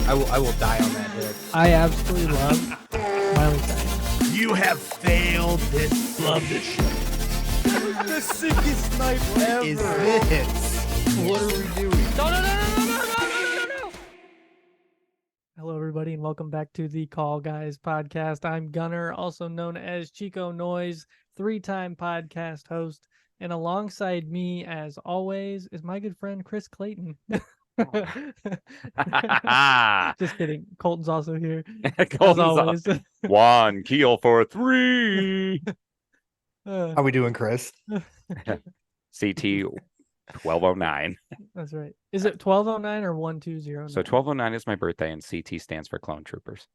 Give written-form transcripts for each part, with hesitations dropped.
I will die on that hill. I absolutely love Miley Cyrus. You have failed this. Love this show. The sickest snipe ever. Is this? What are we doing? No. Hello, everybody, and welcome back to the Call Guys podcast. I'm Gunner, also known as Chico Noise, 3-time podcast host. And alongside me, as always, is my good friend Chris Clayton. Just kidding. Colton's also here. As always. One keel for 3. How we doing, Chris? CT 1209. That's right. Is it 1209 or 1209? So 1209 is my birthday, and CT stands for Clone Troopers.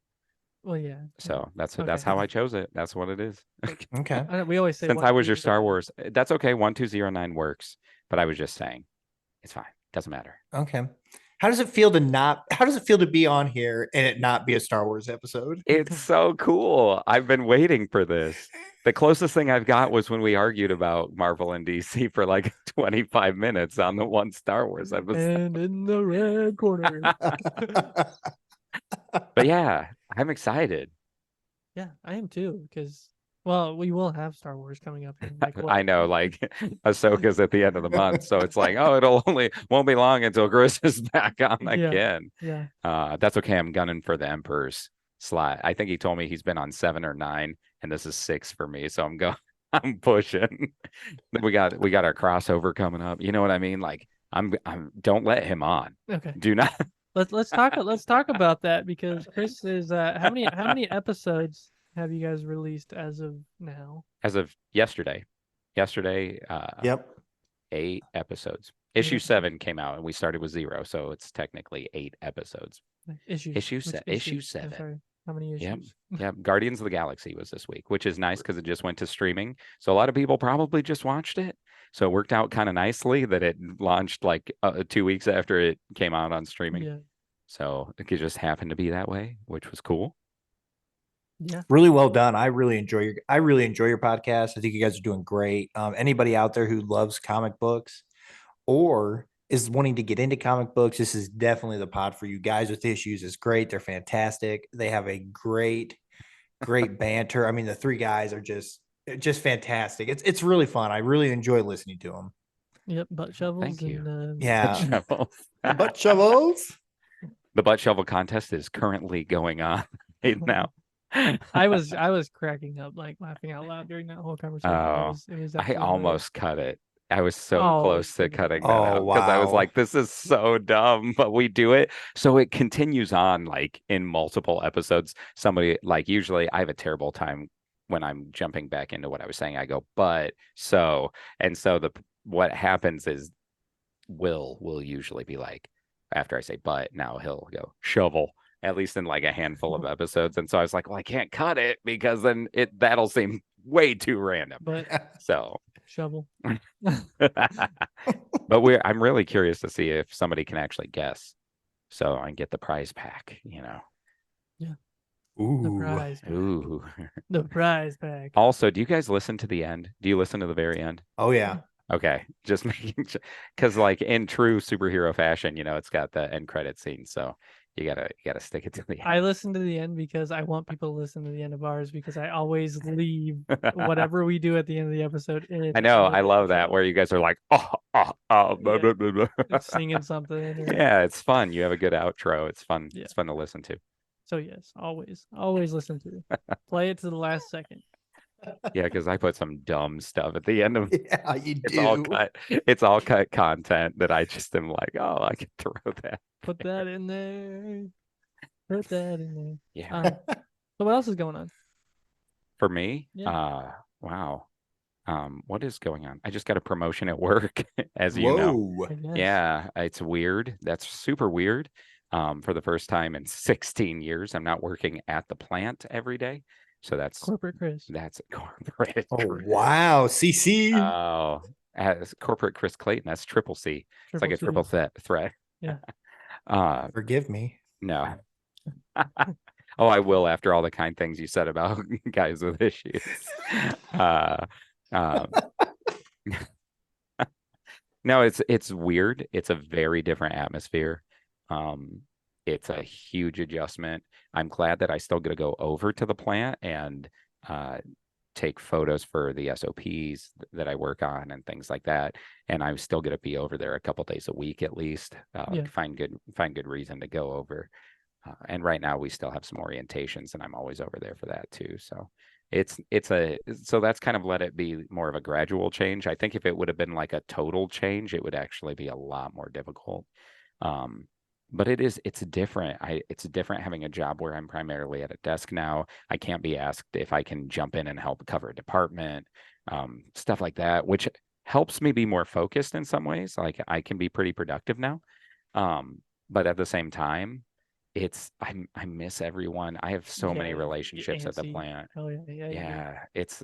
Well, yeah. So that's how I chose it. That's what it is. Okay. We always say Since I was your Star Wars, that's okay. 1209 works, but I was just saying, it's fine. Doesn't matter. Okay. How does it feel to be on here and it not be a Star Wars episode? It's so cool. I've been waiting for this. The closest thing I've got was when we argued about Marvel and DC for like 25 minutes on the one Star Wars episode. And in the red corner. But yeah, I'm excited. Yeah, I am too, because, well, we will have Star Wars coming up. In like, I know, like Ahsoka's at the end of the month, so it's like, oh, won't be long until Chris is back on again. Yeah. That's okay. I'm gunning for the Emperor's slot. I think he told me he's been on 7 or 9, and this is 6 for me. So I'm pushing. we got our crossover coming up. You know what I mean? Like I'm don't let him on. Okay. Do not. Let's talk about that, because Chris is how many episodes have you guys released as of now? As of yesterday. Yep. 8 episodes. Issue 7 came out, and we started with 0, so it's technically 8 episodes. Issue 7. I'm sorry. How many issues? Yep. Guardians of the Galaxy was this week, which is nice because it just went to streaming. So a lot of people probably just watched it. So it worked out kind of nicely that it launched like 2 weeks after it came out on streaming. Yeah. So it just happened to be that way, which was cool. Yeah. Really well done. I really enjoy your podcast. I think you guys are doing great. Anybody out there who loves comic books or is wanting to get into comic books, this is definitely the pod for you. Guys with Issues is great. They're fantastic. They have a great banter. I mean, the 3 guys are just fantastic. It's really fun. I really enjoy listening to them. Yep. Butt shovels. Thank you. And, Yeah. Butt shovels. Butt shovels. The butt shovel contest is currently going on right now. I was cracking up, like laughing out loud during that whole conversation. Oh, It was I almost cut it. I was so close to cutting that Oh, out because I was wow. like, this is so dumb, but we do it. So it continues on like in multiple episodes. Somebody, like, usually I have a terrible time when I'm jumping back into what I was saying. I go, but so, and so what happens is Will usually be like, after I say but, now he'll go shovel, at least in like a handful of episodes. And so I was like, well, I can't cut it because then that'll seem way too random. But So shovel. But I'm really curious to see if somebody can actually guess, so I can get the prize pack. Yeah. Ooh. The prize pack. Ooh. The prize pack. Also, do you guys listen to the end? Do you listen to the very end? Oh yeah. Okay, just making sure, because like in true superhero fashion, it's got the end credit scene, so you gotta stick it to the end. I listen to the end because I want people to listen to the end of ours, because I always leave whatever we do at the end of the episode in. I know, I love that, where you guys are like, blah, blah, blah, blah. Singing something. Or... Yeah, it's fun. You have a good outro. It's fun. Yeah. It's fun to listen to. So yes, always listen to it. Play it to the last second. Yeah, because I put some dumb stuff at the end of Yeah, you it's do. all cut. It's all cut content that I just am like, oh, I can throw that. Put that in there. Put that in there. Yeah. So what else is going on? For me, Yeah. wow. What is going on? I just got a promotion at work, as you know. Whoa. I guess. Yeah, it's weird. That's super weird. For the first time in 16 years, I'm not working at the plant every day. So that's Corporate Chris. That's corporate. Oh wow. CC. As corporate Chris Clayton, that's triple C. It's like a triple threat. Yeah. Forgive me. No. Oh, I will after all the kind things you said about guys with issues. No, it's weird. It's a very different atmosphere. it's a huge adjustment. I'm glad that I still get to go over to the plant and take photos for the SOPs that I work on and things like that. And I'm still going to be over there a couple days a week at least. Yeah. Find good reason to go over. And right now we still have some orientations, and I'm always over there for that too. So so that's kind of let it be more of a gradual change. I think if it would have been like a total change, it would actually be a lot more difficult. Um, but it's different. It's different having a job where I'm primarily at a desk now. I can't be asked if I can jump in and help cover a department, stuff like that, which helps me be more focused in some ways. Like I can be pretty productive now. But at the same time, I miss everyone. I have so many Yeah, you get relationships at the antsy. plant. Hell yeah, yeah, you do. Yeah, it's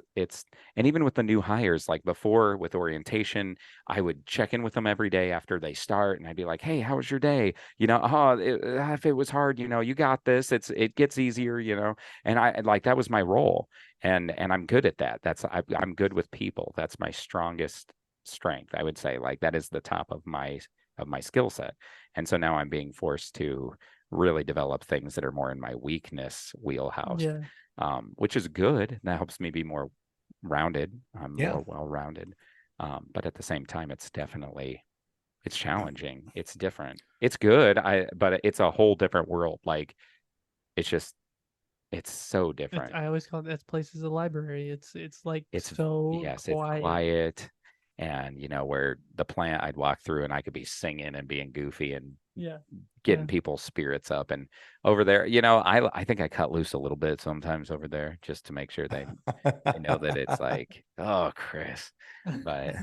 and even with the new hires, like before with orientation, I would check in with them every day after they start, and I'd be like, "Hey, how was your day? If it was hard, you got this. It gets easier, And I like that was my role, and I'm good at that. I'm good with people. That's my strongest strength, I would say. Like that is the top of my skill set, and so now I'm being forced to really develop things that are more in my weakness wheelhouse, Yeah. which is good. That helps me be more rounded. I'm Yeah. more well-rounded. But at the same time, it's challenging. It's different. It's good. But it's a whole different world. Like it's so different. I always call that place is a library. It's like It's so yes, it's quiet. quiet. And where the plant I'd walk through and I could be singing and being goofy and Yeah. getting Yeah. people's spirits up. And over there, I think I cut loose a little bit sometimes over there just to make sure they know that it's like, oh, Chris. But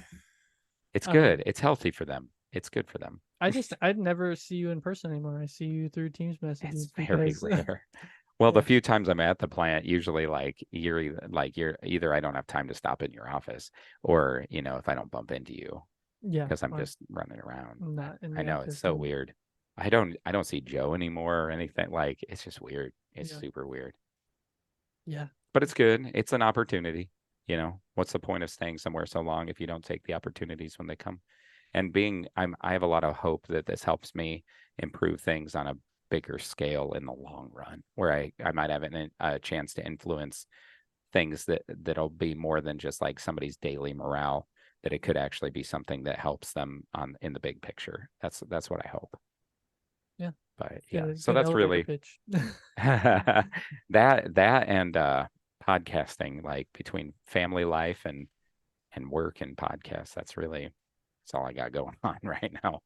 it's Um, good. It's healthy for them. It's good for them. I'd never see you in person anymore. I see you through Teams It's messages very because rare. Well, yeah. the few times I'm at the plant, usually like you're either I don't have time to stop in your office, or if I don't bump into you Yeah, because I'm like just running around. not in I the know it's office. so And weird. I don't see Joe anymore or anything. Like it's just weird. It's yeah, super weird. yeah, But it's good. It's an opportunity. What's the point of staying somewhere so long if you don't take the opportunities when they come? And I have a lot of hope that this helps me improve things on a bigger scale in the long run, where I might have a chance to influence things that'll be more than just like somebody's daily morale, that it could actually be something that helps them in the big picture. That's what I hope. yeah. But yeah, Good, so good that's elevator really pitch. that and podcasting, like between family life and work and podcasts, that's all I got going on right now.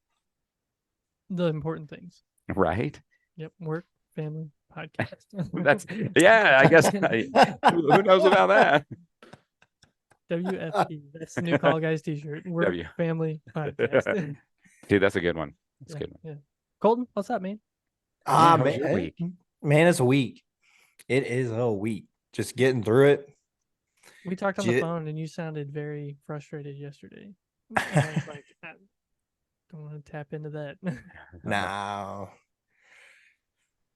The important things. Right? Yep. Work, family, podcast. That's yeah, I guess who knows about that? WFP. That's the new Call Guys t-shirt. Work, W. family, podcast. Dude, that's a good one. That's a Yeah, good one. yeah. Colton, what's up, man? Yeah, Ah, how was your man, week? man, it's a week. It is a week. Just getting through it. We talked on the J- phone and you sounded very frustrated yesterday. And I was like, I don't want to tap into that. Now,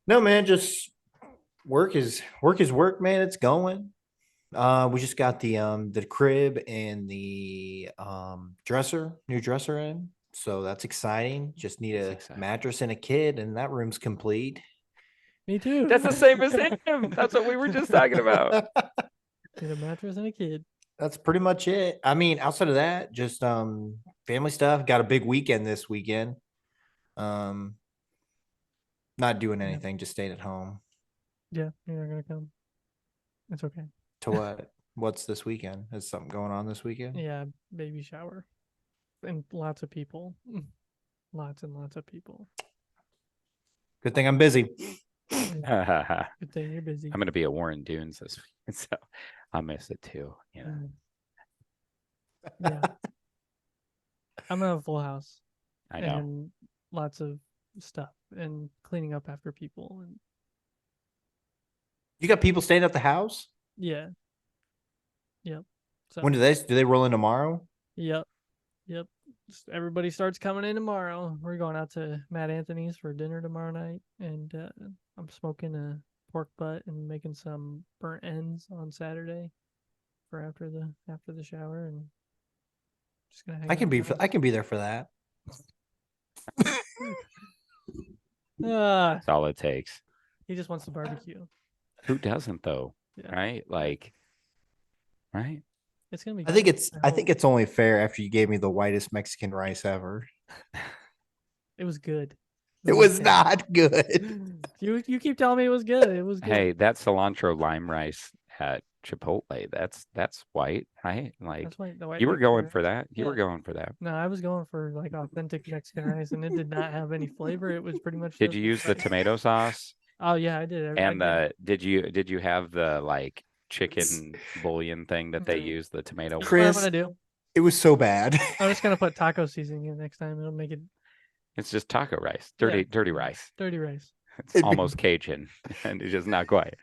no, man, just work, man. It's going. We just got the crib and the new dresser in. So that's exciting. Just need That's a exciting. mattress and a kid, and that room's complete. Me too. That's the same as him. That's what we were just talking about. Need a mattress and a kid. That's pretty much it. I mean, outside of that, just family stuff. Got a big weekend this weekend. Um, not doing Yeah. anything, just staying at home. Yeah, you're not gonna come. It's okay. To what? What's this weekend? Is something going on this weekend? Yeah, baby shower. And lots of people. Lots and lots of people. Good thing I'm busy. I'm Good thing you're busy. gonna be at Warren Dunes this week, so I'll miss it too. Yeah. I'm gonna have a full house. I know. And lots of stuff and cleaning up after people and You got people staying at the house? yeah. Yep. So When do they roll in tomorrow? yep. Yep. Everybody starts coming in tomorrow. We're going out to Matt Anthony's for dinner tomorrow night, and I'm smoking a pork butt and making some burnt ends on Saturday for after the shower, and just gonna hang I out can in be the house. I can be there for that. That's all it takes. He just wants to barbecue. Who doesn't though? Yeah. Right? Like, right? It's gonna be I think good. I think it's only fair after you gave me the whitest Mexican rice ever. It was good. It was not good. You keep telling me it was good. It was good. Hey, that cilantro lime rice at Chipotle, that's white, right? Like That's why the white you were Mexican going rice. for that. You were Yeah. going for that. No, I was going for like authentic Mexican rice, and it did not have any flavor. It was pretty much Did just you use the rice. tomato sauce? Oh yeah, I did. And did. did you have the like chicken bouillon thing that they Mhm. use, the tomato? That's what I'm Chris, gonna do. it was so bad. I'm just gonna put taco seasoning in next time. It'll make it It's just taco rice, yeah, dirty rice. dirty rice. It's almost Cajun, and it's just not quite.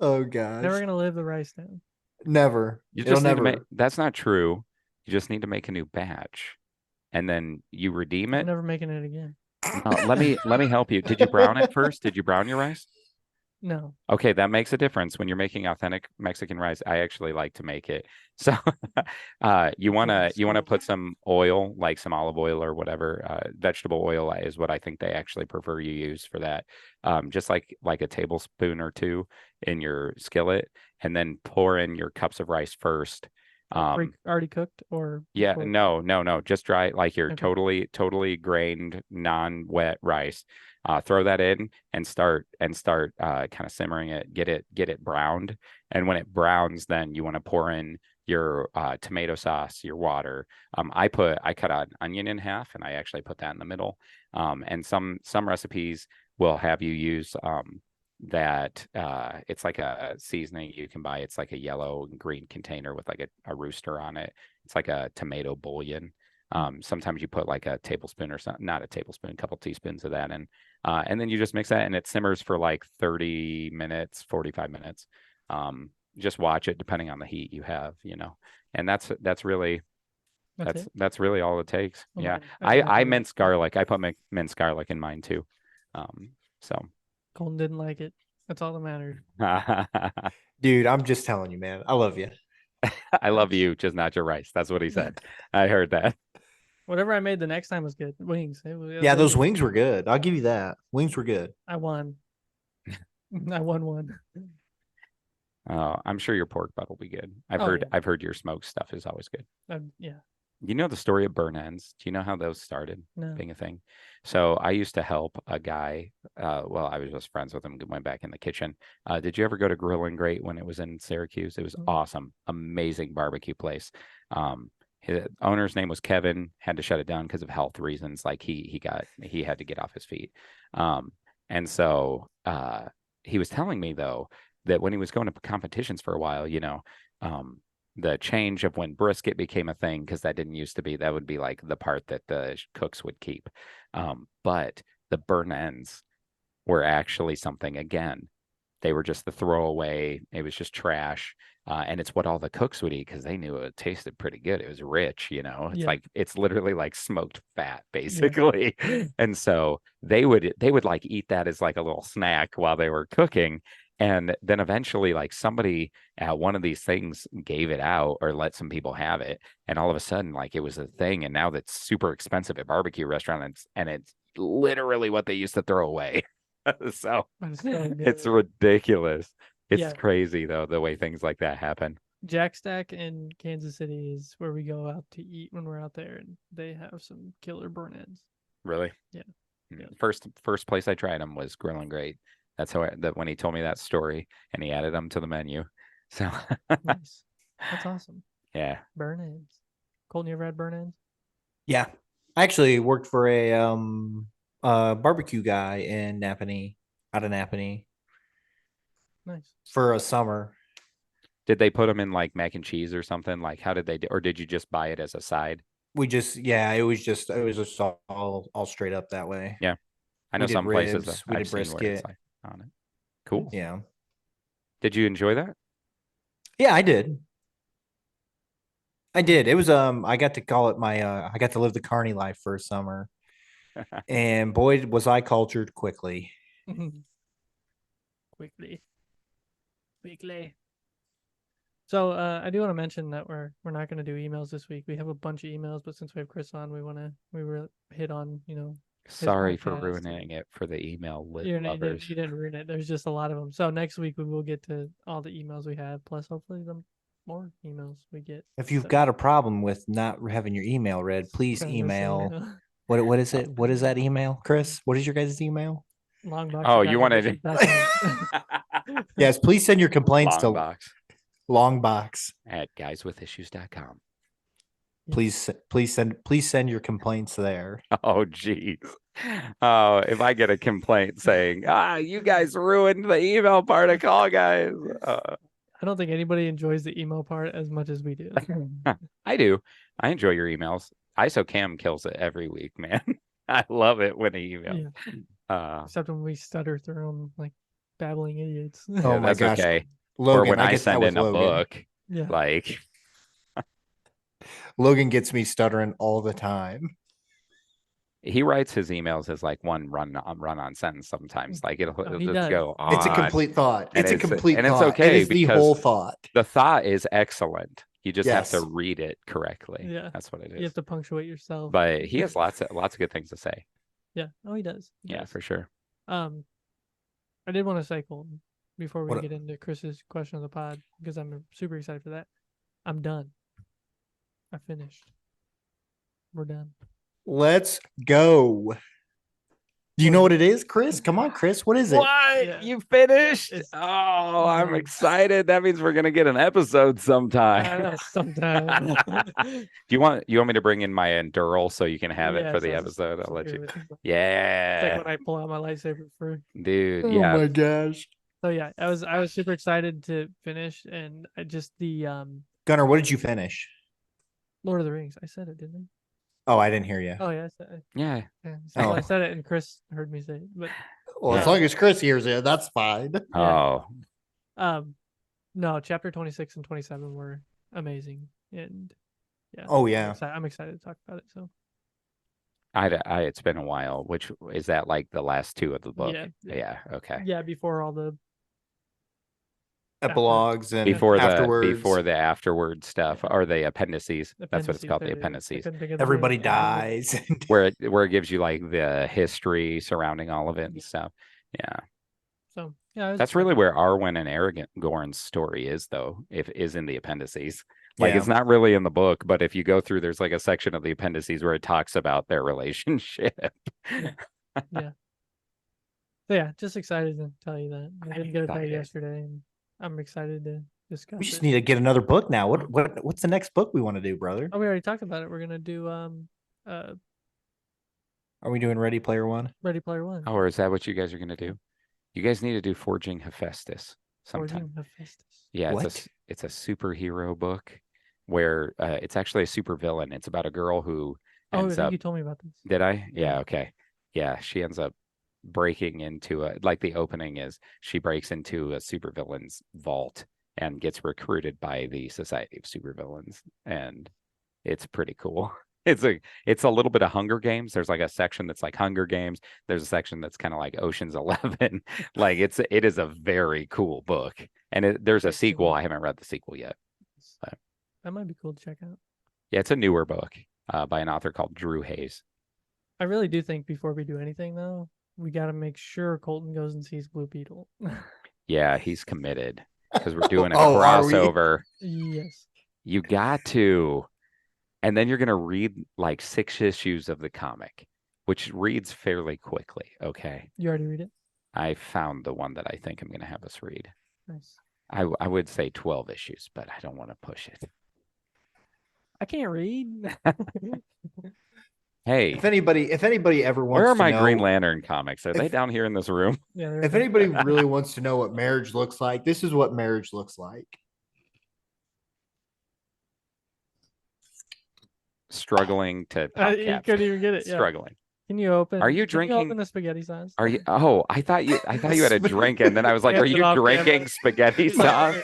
Oh Never gosh. gonna live the rice down. Never. You It'll just need to make. never. That's not true. You just need to make a new batch, and then you redeem I'm it. never making it again. Let me help you. Did you brown it first? Did you brown your rice? No. Okay, that makes a difference when you're making authentic Mexican rice. I actually like to make it. So you wanna put some oil, like some olive oil or whatever, vegetable oil is what I think they actually prefer you use for that. Just like a tablespoon or two in your skillet, and then pour in your cups of rice first. Already cooked or Yeah, before? no, just dry, like your Okay. totally grained, non-wet rice. Throw that in and start kind of simmering it, get it browned. And when it browns, then you want to pour in your tomato sauce, your water. I cut an onion in half and I actually put that in the middle. And some recipes will have you use that it's like a seasoning you can buy. It's like a yellow and green container with like a rooster on it. It's like a tomato bouillon. Sometimes you put like a tablespoon or something, not a tablespoon, a couple teaspoons of that in. And then you just mix that and it simmers for like 30 minutes, 45 minutes. Just watch it depending on the heat you have, and that's really That's it. that's really all it takes. Oh, Yeah. I didn't have I to mince garlic. I put minced garlic in mine too. So Colton didn't like it. That's all that mattered. Dude, I'm just telling you, man. I love you. I love you, just not your rice. That's what he said. I heard that. Whatever I made the next time was good. Wings. Yeah, those wings were good. I'll give you that. Wings were good. I won. I won one. I'm sure your pork butt will be good. Oh, yeah. I've heard your smoked stuff is always good. Yeah. You know the story of burn ends? Do you know how those started No. being a thing? So I used to help a guy. Well, I was just friends with him. Went back in the kitchen. Did you ever go to Grill and Great when it was in Syracuse? It was awesome, amazing barbecue place. His owner's name was Kevin. Had to shut it down because of health reasons. Like he had to get off his feet. And so he was telling me though that when he was going to competitions for a while, the change of when brisket became a thing, because that didn't used to be, that would be like the part that the cooks would keep. But the burn ends were actually something again. They were just the throwaway. It was just trash. And it's what all the cooks would eat because they knew it tasted pretty good. It was rich, It's like it's literally like smoked fat, basically. Yeah. And so they would like eat that as like a little snack while they were cooking. And then eventually, like somebody at one of these things gave it out or let some people have it. And all of a sudden, like it was a thing. And now that's super expensive at barbecue restaurants. And it's literally what they used to throw away. So it's ridiculous. It's crazy, though, the way things like that happen. Jack Stack in Kansas City is where we go out to eat when we're out there. And they have some killer burn ends. Really? Yeah. First place I tried them was Grill and Great. That's how that when he told me that story and he added them to the menu. So nice. That's awesome. Yeah. Burn ends. Colton, you ever had burn ends? Yeah. I actually worked for a barbecue guy in Napanee, out of Napanee. Nice. For a summer. Did they put them in like mac and cheese or something? Like how did they do, or did you just buy it as a side? It was just all straight up that way. Yeah. I know some places that we I've did seen brisket. where it's like on it. Cool. Yeah. Did you enjoy that? Yeah, I did. It was I got to call it my I got to live the carny life for a summer. And boy was I cultured quickly. Quickly. So I do want to mention that we're not going to do emails this week. We have a bunch of emails, but since we have Chris on, we were hit on, Sorry for podcast. ruining it for the email lovers. You didn't ruin it. There's just a lot of them. So next week we will get to all the emails we have, plus hopefully the more emails we get. If you've got a problem with not having your email read, please Send us an email. email. What is it? What is that email, Chris? What is your guys' email? Longbox. Oh, you wanted Yes, please send your complaints Longbox to Longbox. at guyswithissues.com. Please send your complaints there. Oh, geez. Oh, if I get a complaint saying, you guys ruined the email part of Call Guys. I don't think anybody enjoys the email part as much as we do. I do. I enjoy your emails. ISO Cam kills it every week, man. I love it when he emails. Yeah. Except when we stutter through them like babbling idiots. Oh my gosh. Okay. Logan, or when I get send that in with a Logan. book, Yeah. like Logan gets me stuttering all the time. he writes his emails as like one run on sentence sometimes. Like it'll he just does. go on. It's a complete thought. And It's a complete and thought. it's okay It is the because whole thought. the thought is excellent. You just have Yes. to read it correctly. Yeah. That's what it is. You have to punctuate yourself. But he has lots of good things to say. Yeah. Oh, he does. He Yeah, does. for sure. I did want to say, Colton, before we What- get into Chris's question of the pod, because I'm super excited for that. I'm done. I finished. We're done. Let's go. Do you know what it is, Chris? Come on, Chris. What is it? What? Yeah. You finished? It's- Oh, I'm done. excited. That means we're gonna get an episode I sometime. know, sometime. Do you want me to bring in my Endural so you can have it for Yes, the I'll episode? I'll let do you. it. It's Yeah, like when I pull out my lightsaber for. dude. Oh Yeah. my gosh. So yeah, I was super excited to finish, and I just the Gunnar, what did you finish? Lord of the Rings. I said it, didn't Oh, I didn't hear you. I? Oh yeah, I said it. Yeah. Yeah, so Oh. I said it, and Chris heard me say it. But Well, as Yeah. long as Chris hears it, that's fine. Oh, no, chapter 26 and 27 were amazing, and yeah. Oh, yeah. I'm excited to talk about it. So it's been a while. Which is that like the last two of the book? Yeah. Okay. yeah, before all the Epilogues and Before afterwards. the afterward stuff or the appendices. That's what it's called. The there it is. I appendices. couldn't think of the everybody name. dies. Where it gives you like the history surrounding all of it and stuff. Yeah. So yeah, That's really where Arwen and Aragorn's story is, though, is in the appendices. Like Yeah. it's not really in the book, but if you go through, there's like a section of the appendices where it talks about their relationship. So yeah, just excited to tell you that. I didn't get to tell you excited. yesterday, and I'm excited to discuss. We just it. need to get another book now. What's the next book we want to do, brother? Oh, we already talked about it. We're gonna do Are we doing Ready Player One? Ready Player One. Oh, or is that what you guys are going to do? You guys need to do Forging Hephaestus sometime. Forging Hephaestus. Yeah, What? it's a superhero book where it's actually a supervillain. It's about a girl who Oh, I ends think up. you told me about this. Did I? Yeah. Yeah, okay. Yeah, she ends up breaking into like the opening is she breaks into a supervillain's vault and gets recruited by the Society of Supervillains, and it's pretty cool. It's a little bit of Hunger Games. There's like a section that's like Hunger Games. There's a section that's kind of like Ocean's 11. Like it is a very cool book. And there's a sequel. I haven't read the sequel yet. But That might be cool to check out. yeah, it's a newer book by an author called Drew Hayes. I really do think before we do anything though, we got to make sure Colton goes and sees Blue Beetle. Yeah, he's committed because we're doing a Oh, are we? crossover. Yes. You got to. And then you're going to read like 6 issues of the comic, which reads fairly quickly. Okay. You already read it? I found the one that I think I'm going to have us read. Nice. I would say 12 issues, but I don't want to push it. I can't read. Hey, If anybody ever wants where are to my know, Green Lantern comics? Are they if- down here in this room? Yeah. if anybody really wants to know what marriage looks like, this is what marriage looks like. Struggling to top you cap. couldn't even get it. Yeah. Struggling. Can you open? Are you can drinking- open the spaghetti sauce? Are you? Oh, I thought you had a drink, and then I was like, Yeah, "Are it's you off camera. drinking spaghetti sauce?"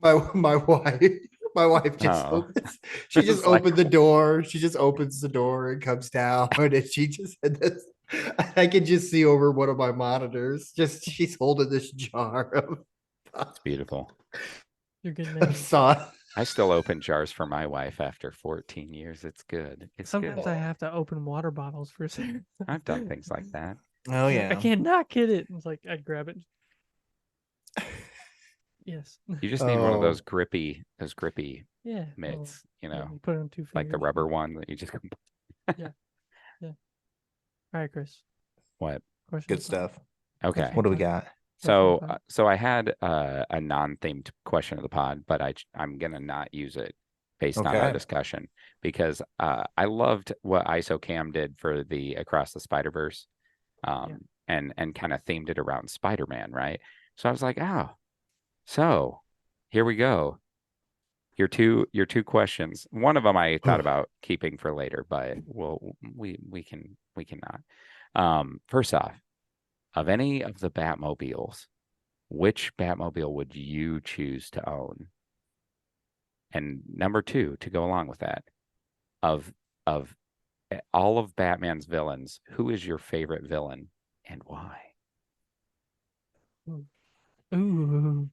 My wife just Oh. opens. She It's just like- opened the door. She just opens the door and comes down, and she just said this. I can just see over one of my monitors. Just she's holding this jar of It's beautiful. You're good man. sauce. I still open jars for my wife after 14 years. It's good. It's Sometimes good. I have to open water bottles for Sarah. I've done things like that. Oh She's like, yeah. I can't not get it. It's like I'd grab it. Yes. You just need one of those Oh. grippy Yeah. mitts, you Yeah, know, you put it on 2 fingers. like the rubber one that you just Yeah. All right, Chris. What? Question Good of the pod. stuff. Okay. What do we Question got? So, of the pod. so I had a non-themed question of the pod, but I'm gonna not use it based on our Okay. discussion because I loved what ISOCAM did for the Across the Spider-Verse, and kind of themed it around Spider-Man, right? So I was like, oh, so here we go. Your two questions. One of them I thought about keeping for later, but we cannot. First off, of any of the Batmobiles, which Batmobile would you choose to own? And number two, to go along with that, of all of Batman's villains, who is your favorite villain and why? Ooh.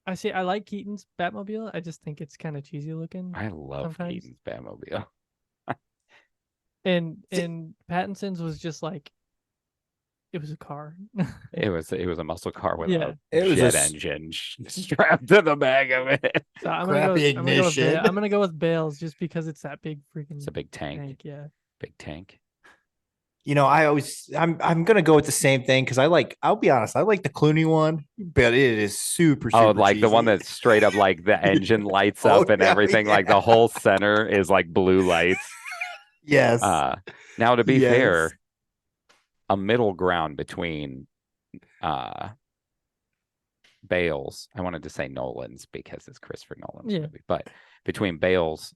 I see. I like Keaton's Batmobile. I just think it's kind of cheesy looking. I love sometimes. Keaton's Batmobile. And Pattinson's was just like, it was a car. It was a muscle car with Yeah. a It was jet a engine strapped to the back of it. So I'm gonna go. Crappy I'm gonna go with ignition. I'm gonna go with Bales just because it's that big freaking It's a big tank. Yeah. Big tank. You know, I'm gonna go with the same thing because I'll be honest, I like the Clooney one, but it is super Oh, super like the one cheesy. that's straight up like the engine lights Oh, up and yeah, everything. Like the yeah. whole center is like blue lights. Yes. Now to be Yes. fair, a middle ground between Bale's, I wanted to say Nolan's because it's Christopher Nolan's movie, but between Bale's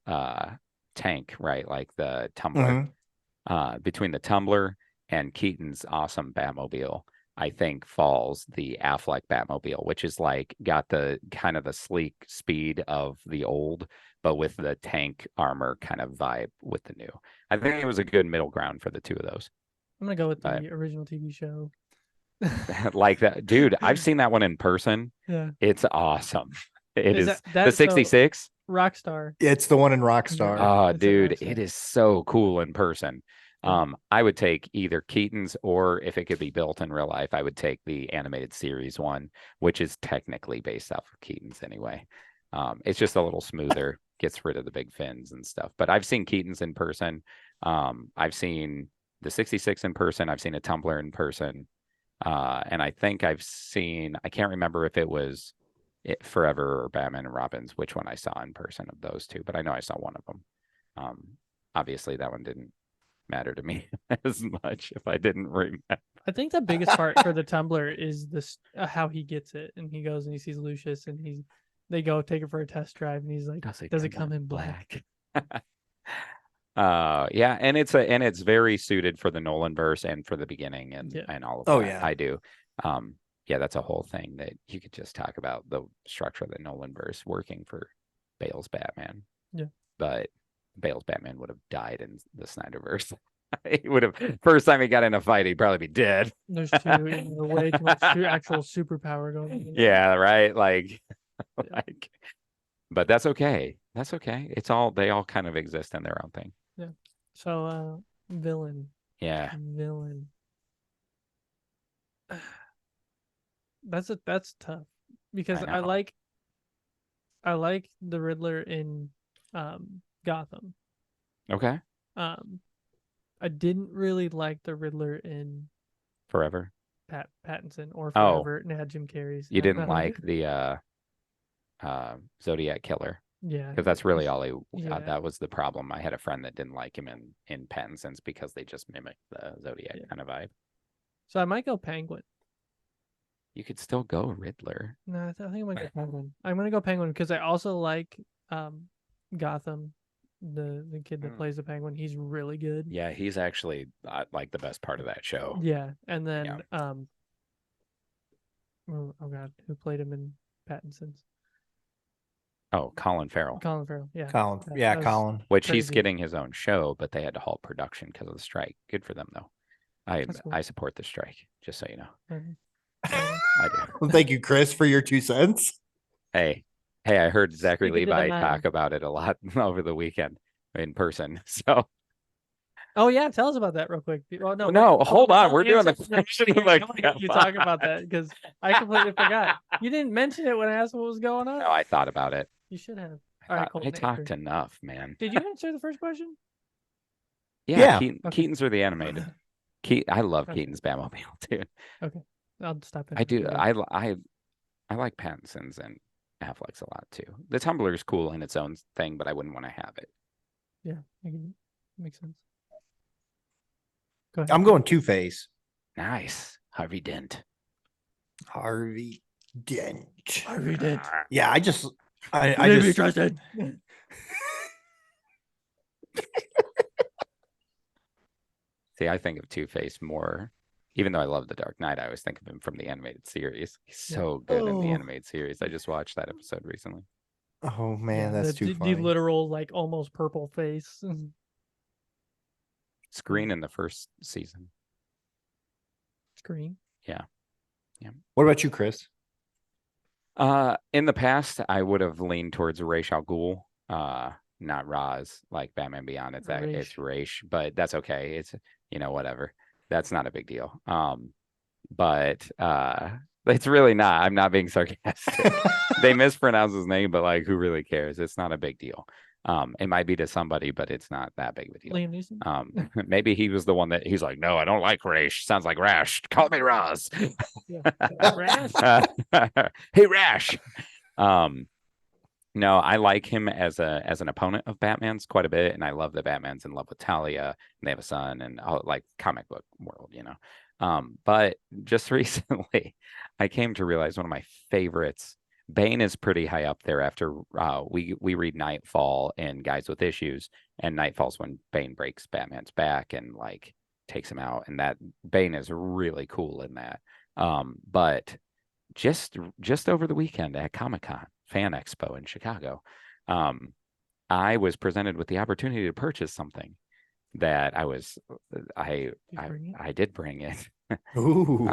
tank, right? Like the tumbler, between the tumbler and Keaton's awesome Batmobile, I think falls the Affleck Batmobile, which is like got the kind of the sleek speed of the old, but with the tank armor kind of vibe with the new. I think it was a good middle ground for the two of those. I'm gonna go with the original TV show. Like that, dude. I've seen that one in person. Yeah, it's awesome. It is that the 66 Rockstar. It's the one in Rockstar. Oh, dude, it is so cool in person. I would take either Keaton's or if it could be built in real life, I would take the animated series one, which is technically based off of Keaton's anyway. It's just a little smoother, gets rid of the big fins and stuff. But I've seen Keaton's in person. I've seen the 66 in person. I've seen a Tumbler in person. And I think I can't remember if it was Forever or Batman and Robin's, which one I saw in person of those two, but I know I saw one of them. Obviously that one didn't matter to me as much if I didn't remember. I think the biggest part for the Tumbler is this how he gets it, and he goes and he sees Lucius, and they go take it for a test drive, and he's like, "Does it come in black?" Yeah, and it's very suited for the Nolan verse and for the beginning and all of that. Yeah. I do. Yeah, that's a whole thing that you could just talk about, the structure of the Nolan verse working for Bale's Batman. Yeah. But Bale's Batman would have died in the Snyderverse. He would have, first time he got in a fight, he'd probably be dead. There's way too much actual superpower going on. Yeah, right. Like, but that's okay. That's okay. They all kind of exist in their own thing. Yeah. So, villain. Yeah. Villain. That's tough because I like the Riddler in Gotham. Okay. I didn't really like the Riddler in Forever. Pattinson or Forever. Yeah, Jim Carrey's. You didn't like the Zodiac Killer. Yeah. Because that's really all that was the problem. I had a friend that didn't like him in Pattinson's because they just mimicked the Zodiac kind of vibe. So I might go Penguin. You could still go Riddler. No, I think I'm gonna go Penguin. I'm gonna go Penguin because I also like Gotham, the kid that plays the Penguin. He's really good. Yeah, he's actually like the best part of that show. Yeah, and then oh god, who played him in Pattinson's? Oh, Colin Farrell. Colin Farrell, yeah. Colin. Which he's getting his own show, but they had to halt production because of the strike. Good for them though. I support the strike, just so you know. I do. Well, thank you, Chris, for your 2 cents. Hey, I heard Zachary Speak it to the Levi man. talk about it a lot over the weekend in person. So Oh yeah, tell us about that real quick. Well, no, no, wait, hold on. don't We're doing the answer that. question of I the want to hear you talk about that because I completely forgot. You didn't mention it when I asked what was going on. No, I thought about it. You should have. I All right, thought Colton, I talked answer. enough, man. Did you answer the first question? Yeah, Yeah. Okay. Keaton's are the animated. I love Okay. Keaton's Batmobile, dude. Okay, I'll stop it. I do. I like Pattinson's and Affleck's a lot too. The Tumblr is cool in its own thing, but I wouldn't want to have it. Yeah, makes sense. Go ahead. I'm going Two-Face. Nice, Harvey Dent. Harvey Dent. Harvey Dent. Yeah, I just trusted. See, I think of Two-Face more, even though I love The Dark Knight, I always think of him from the animated series. He's so good in the Oh. animated series. I just watched that episode recently. Oh man, that's too the funny. literal like almost purple face. Screen in the first season. Screen. Yeah. What about you, Chris? In the past, I would have leaned towards Ra's al Ghul, not Ra's, like Batman Beyond. It's Ra's, but that's okay. It's whatever. That's not a big deal. But it's really not. I'm not being sarcastic. They mispronounce his name, but like, who really cares? It's not a big deal. It might be to somebody, but it's not that big of a deal. Liam Neeson. Maybe he was the one that he's like, no, I don't like Rash. Sounds like Rash. Call me Roz. Rash. Hey, Rash. No, I like him as an opponent of Batman's quite a bit, and I love that Batman's in love with Talia, and they have a son, and all, like comic book world, But just recently, I came to realize one of my favorites. Bane is pretty high up there after we read Nightfall and Guys with Issues, and Nightfall's when Bane breaks Batman's back and like takes him out, and that Bane is really cool in that. But just over the weekend at Comic-Con Fan Expo in Chicago, I was presented with the opportunity to purchase something that I did bring it. Ooh.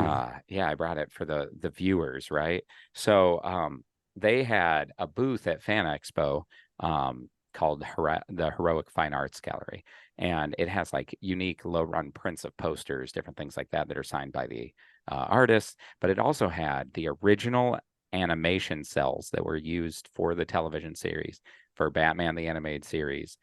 Yeah, I brought it for the viewers, right? So they had a booth at Fan Expo called the Heroic Fine Arts Gallery, and it has like unique low run prints of posters, different things like that are signed by the artists. But it also had the original animation cells that were used for the television series, for Batman the Animated Series,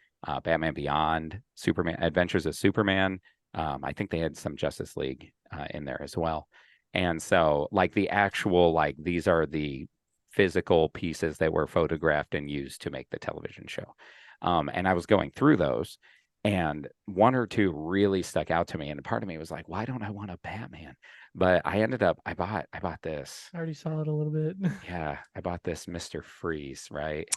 Batman Beyond, Superman Adventures of Superman. I think they had some Justice League in there as well. And so like the actual, like, these are the physical pieces that were photographed and used to make the television show. And I was going through those, and one or two really stuck out to me. And part of me was like, why don't I want a Batman? But I ended up, I bought this. I already saw it a little bit. Yeah, I bought this Mr. Freeze, right?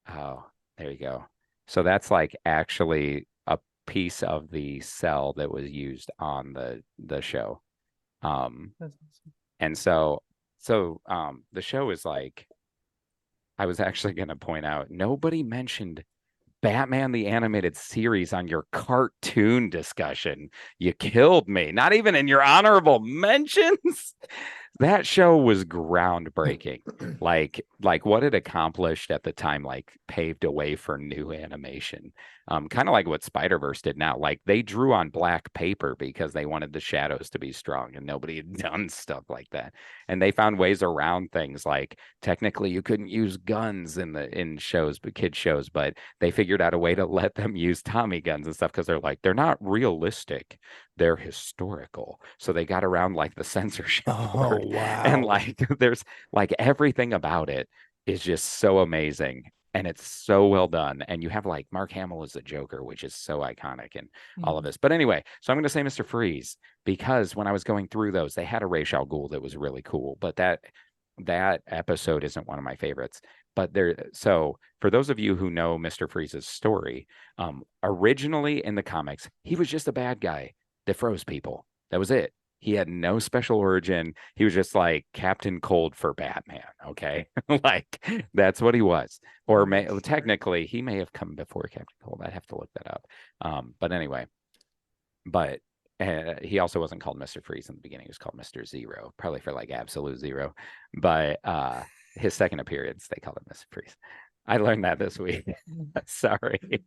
Oh, there you go. So that's like actually a piece of the cell that was used on the show. That's awesome. And so the show is like, I was actually going to point out, nobody mentioned Batman the Animated Series on your cartoon discussion. You killed me. Not even in your honorable mentions. That show was groundbreaking. like what it accomplished at the time, like paved a way for new animation. Kind of like what Spider-Verse did now. Like they drew on black paper because they wanted the shadows to be strong, and nobody had done stuff like that. And they found ways around things. Like technically you couldn't use guns in shows, but kid shows, but they figured out a way to let them use Tommy guns and stuff, because they're like, they're not realistic, they're historical. So they got around like the censorship board. Wow. And like there's like everything about it is just so amazing, and it's so well done. And you have like Mark Hamill as the Joker, which is so iconic, and all of this. But anyway, so I'm going to say Mr. Freeze, because when I was going through those, they had a Ra's al Ghul that was really cool, but that episode isn't one of my favorites. But so for those of you who know Mr. Freeze's story, originally in the comics, he was just a bad guy that froze people. That was it. He had no special origin. He was just like Captain Cold for Batman. Okay. Like that's what he was. Or technically he may have come before Captain Cold. I'd have to look that up. But anyway, but he also wasn't called Mr. Freeze in the beginning. He was called Mr. Zero, probably for like absolute zero. But his second appearance, they called him Mr. Freeze. I learned that this week. Sorry. It's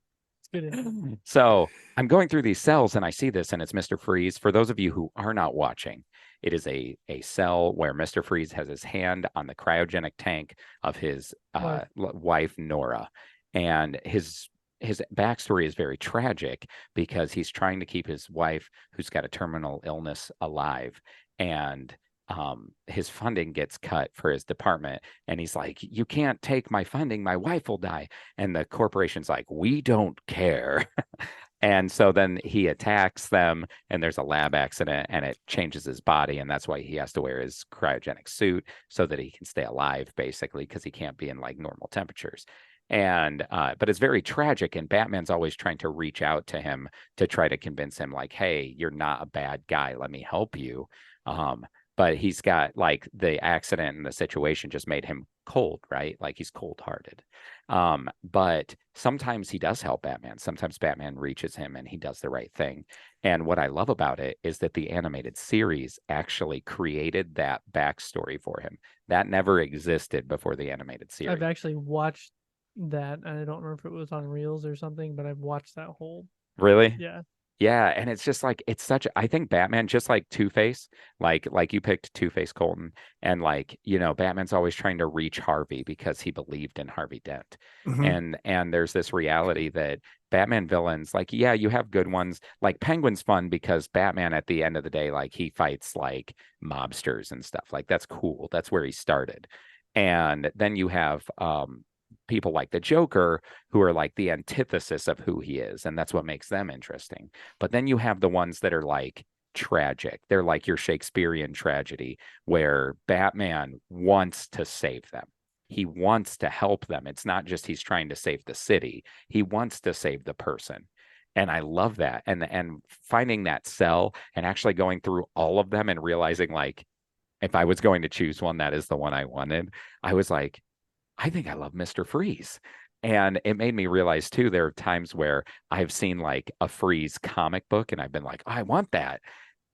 good. So I'm going through these cells and I see this, and it's Mr. Freeze. For those of you who are not watching, it is a cell where Mr. Freeze has his hand on the cryogenic tank of his wife, Nora. And his backstory is very tragic because he's trying to keep his wife, who's got a terminal illness, alive. And his funding gets cut for his department. And he's like, you can't take my funding. My wife will die. And the corporation's like, we don't care. And so then he attacks them, and there's a lab accident, and it changes his body. And that's why he has to wear his cryogenic suit so that he can stay alive, basically, because he can't be in like normal temperatures. And but it's very tragic, and Batman's always trying to reach out to him to try to convince him, like, hey, you're not a bad guy, let me help you. But he's got like the accident and the situation just made him cold, right? Like he's cold-hearted. But sometimes he does help Batman. Sometimes Batman reaches him and he does the right thing. And what I love about it is that the animated series actually created that backstory for him. That never existed before the animated series. I've actually watched that, and I don't remember if it was on Reels or something, but I've watched that whole. Really? Yeah. Yeah, and it's just like it's such. I think Batman, just like Two-Face, like you picked Two-Face, Colton, and like Batman's always trying to reach Harvey because he believed in Harvey Dent, and there's this reality that Batman villains, like, yeah, you have good ones. Like Penguin's fun because Batman, at the end of the day, like he fights like mobsters and stuff. Like that's cool. That's where he started, and then you have people like the Joker, who are like the antithesis of who he is, and that's what makes them interesting. But then you have the ones that are like tragic. They're like your Shakespearean tragedy, where Batman wants to save them. He wants to help them. It's not just he's trying to save the city. He wants to save the person. And I love that. And finding that cell and actually going through all of them and realizing, like, if I was going to choose one, that is the one I wanted. I was like, I think I love Mr. Freeze. And it made me realize too, there are times where I've seen like a Freeze comic book and I've been like, oh, I want that.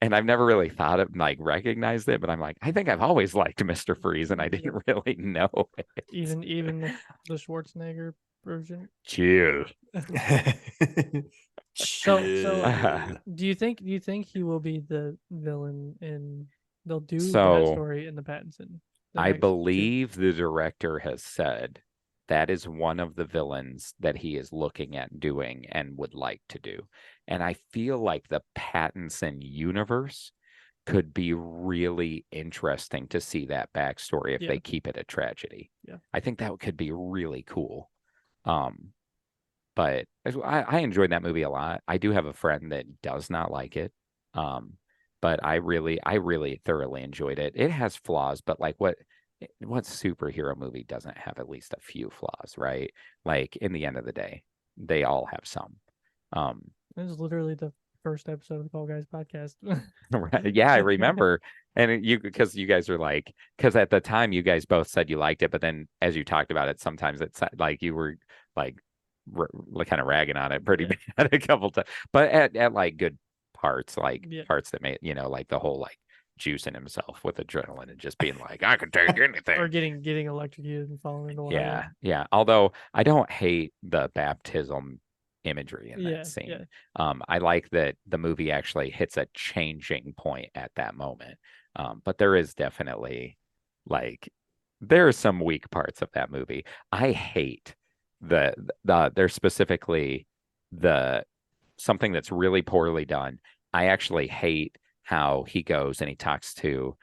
And I've never really thought of like recognized it, but I'm like, I think I've always liked Mr. Freeze and I didn't really know it. Even the Schwarzenegger version. Chill. So do you think he will be the villain in they'll do that story in the Pattinson? I believe the director has said that is one of the villains that he is looking at doing and would like to do. And I feel like the Pattinson universe could be really interesting to see that backstory if they keep it a tragedy. Yeah. I think that could be really cool. But I enjoyed that movie a lot. I do have a friend that does not like it. But I really thoroughly enjoyed it. It has flaws, but like what superhero movie doesn't have at least a few flaws, right? Like in the end of the day, they all have some. This is literally the first episode of the Call Guys podcast. Right. Yeah, I remember. And because you guys are like, because at the time you guys both said you liked it, but then as you talked about it, sometimes it's like you were like kind of ragging on it pretty bad a couple times, but at like good parts, like parts that made like the whole like juicing himself with adrenaline and just being like, I can take anything, or getting electrocuted and falling into water. Yeah. Although I don't hate the baptism imagery in that scene. I like that the movie actually hits a changing point at that moment. But there is definitely like there are some weak parts of that movie. I hate there's specifically something that's really poorly done. I actually hate how he goes and he talks to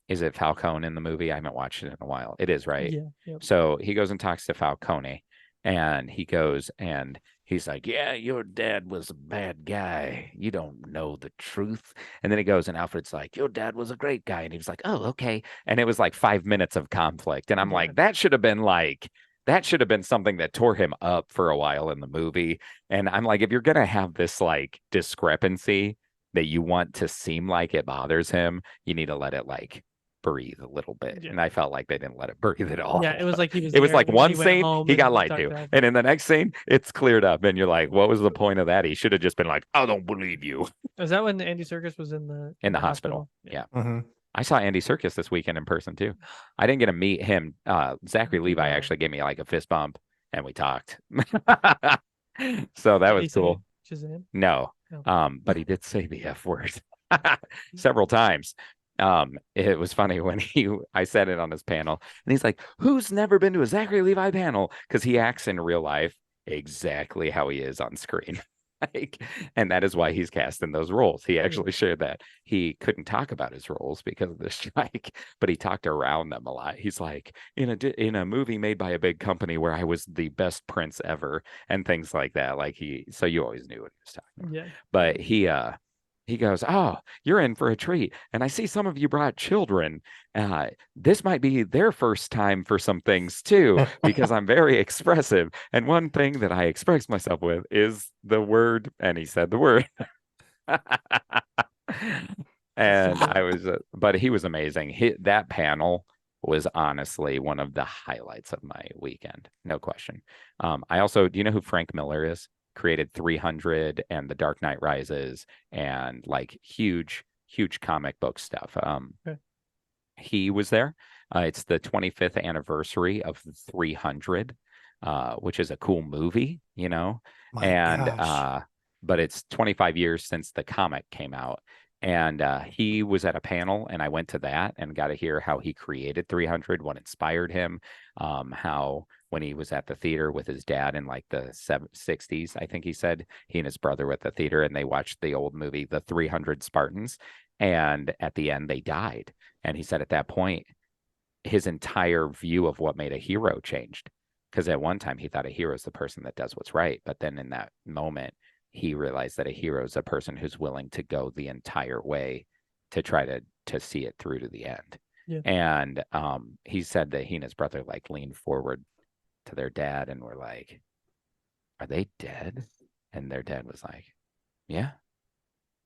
is it Falcone in the movie? I haven't watched it in a while. It is, right? Yeah. Yep. So he goes and talks to Falcone, and he goes and he's like, yeah, your dad was a bad guy. You don't know the truth. And then he goes and Alfred's like, your dad was a great guy. And he was like, oh, okay. And it was like 5 minutes of conflict. And I'm like, that should have been something that tore him up for a while in the movie. And I'm like, if you're going to have this like discrepancy that you want to seem like it bothers him, you need to let it like breathe a little bit. Yeah. And I felt like they didn't let it breathe at all. Yeah, it was like he was It was there, like and then one he went scene home he and got lied talked to. to- And in the next scene, it's cleared up. And you're like, what was the point of that? He should have just been like, I don't believe you. Is that when Andy Serkis was in the hospital? Yeah. Mhm. I saw Andy Serkis this weekend in person too. I didn't get to meet him. Zachary Levi No. actually gave me like a fist bump and we talked. So that Did was he say cool. Shazam? No. No. But he did say the F word several times. It was funny when I said it on his panel and he's like, who's never been to a Zachary Levi panel? Because he acts in real life exactly how he is on screen. And that is why he's cast in those roles. He actually shared that he couldn't talk about his roles because of the strike, but he talked around them a lot. He's like, in a movie made by a big company where I was the best prince ever and things like that. So you always knew what he was talking about. Yeah. But he goes, oh, you're in for a treat. And I see some of you brought children. This might be their first time for some things too, because I'm very expressive. And one thing that I express myself with is the word. And he said the word. And I was, but he was amazing. That panel was honestly one of the highlights of my weekend. No question. I also, do you know who Frank Miller is? Created 300 and The Dark Knight Rises and like huge comic book stuff. Okay. He was there. It's the 25th anniversary of 300, which is a cool movie, My gosh. but it's 25 years since the comic came out. And he was at a panel, and I went to that and got to hear how he created 300, what inspired him, how when he was at the theater with his dad in like the 60s, I think he said, he and his brother were at the theater and they watched the old movie, The 300 Spartans. And at the end, they died. And he said at that point, his entire view of what made a hero changed. Because at one time, he thought a hero is the person that does what's right. But then in that moment, he realized that a hero is a person who's willing to go the entire way to try to see it through to the end. Yeah. And he said that he and his brother like leaned forward to their dad and were like, are they dead? And their dad was like, yeah.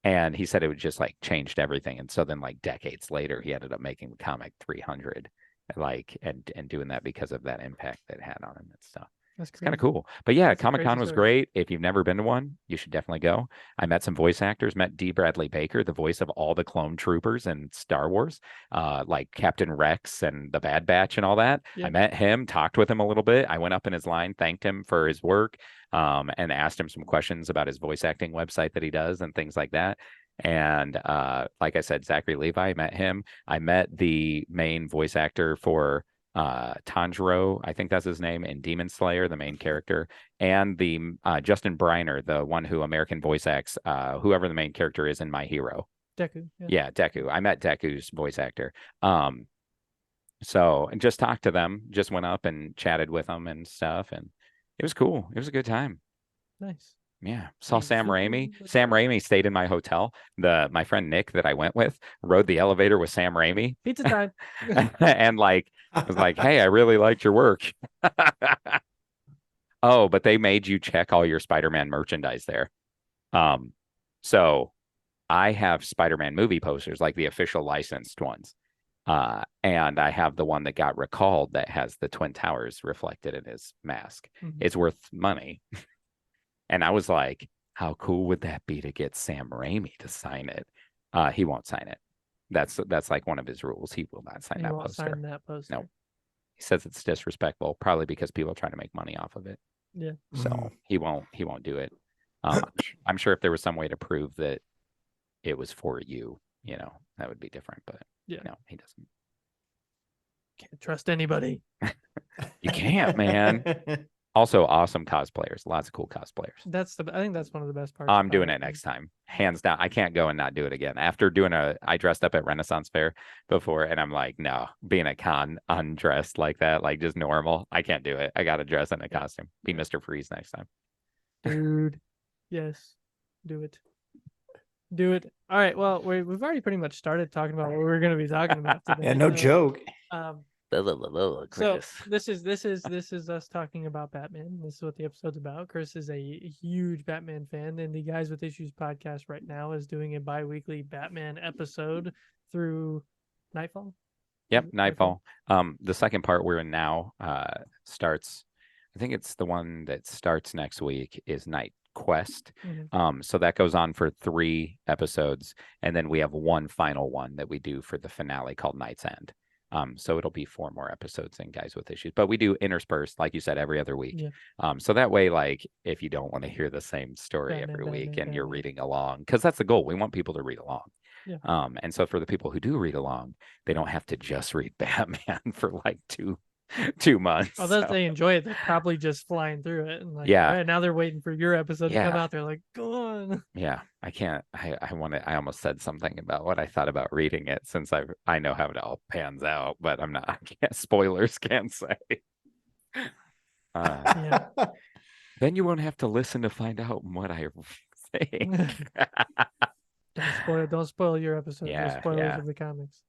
And he said it would just like changed everything. And so then like decades later, he ended up making the comic 300, and doing that because of that impact that it had on him and stuff. That's It's kind of cool. But yeah, That's a Comic-Con crazy was story. great. If you've never been to one, you should definitely go. I met some voice actors, met D. Bradley Baker, the voice of all the clone troopers in Star Wars, like Captain Rex and the Bad Batch and all that. Yeah. I met him, talked with him a little bit. I went up in his line, thanked him for his work, and asked him some questions about his voice acting website that he does and things like that. And like I said, Zachary Levi, met him. I met the main voice actor for Tanjiro, I think that's his name, in Demon Slayer, the main character, and the Justin Briner, the one who American voice acts whoever the main character is in My Hero. Deku. Yeah, Deku. I met Deku's voice actor. So and just talked to them, just went up and chatted with them and stuff, and it was cool. It was a good time. Nice. Yeah, saw Hey, Sam super Raimi. good. Sam Raimi stayed in my hotel. My friend Nick that I went with rode the elevator with Sam Raimi, Pizza time. and like was like, "Hey, I really liked your work." Oh, but they made you check all your Spider-Man merchandise there. So I have Spider-Man movie posters, like the official licensed ones. And I have the one that got recalled that has the Twin Towers reflected in his mask. Mhm. It's worth money. And I was like, how cool would that be to get Sam Raimi to sign it? He won't sign it. That's like one of his rules. He will not sign He that won't poster. sign that poster. No. He says it's disrespectful, probably because people are trying to make money off of it. Yeah. So he won't do it. I'm sure if there was some way to prove that it was for you, that would be different. But Yeah. no, he doesn't. Can't trust anybody. You can't, man. Also, awesome cosplayers. Lots of cool cosplayers. I think that's one of the best parts. I'm about doing it next time. Hands down. I can't go and not do it again. After I dressed up at Renaissance Fair before, and I'm like, no, being at con undressed like that, like just normal, I can't do it. I got to dress in a costume. Be Mr. Freeze next time. Dude. Yes. Do it. Do it. All right. Well, we've already pretty much started talking about what we're going to be talking about today. Yeah, no joke. So this is us talking about Batman. This is what the episode's about. Chris is a huge Batman fan, and the Guys with Issues podcast right now is doing a bi-weekly Batman episode through Nightfall. Yep, Nightfall. The second part we're in now starts, I think it's the one that starts next week, is Night Quest. So that goes on for 3 episodes, and then we have one final one that we do for the finale called Night's End. So it'll be 4 more episodes in Guys with Issues, but we do interspersed, like you said, every other week. So that way, like, if you don't want to hear the same story every week and you're reading along, because that's the goal, we want people to read along. And so for the people who do read along, they don't have to just read Batman for like 2 months. Although they enjoy it, they're probably just flying through it, and like, Yeah. right, now they're waiting for your episode to come out. They're like, go on. Yeah, I can't. I almost said something about what I thought about reading it, since I know how it all pans out, but I'm not. I can't. Spoilers can't say. Then you won't have to listen to find out what I think. Don't spoil your episode. No spoilers of the comics.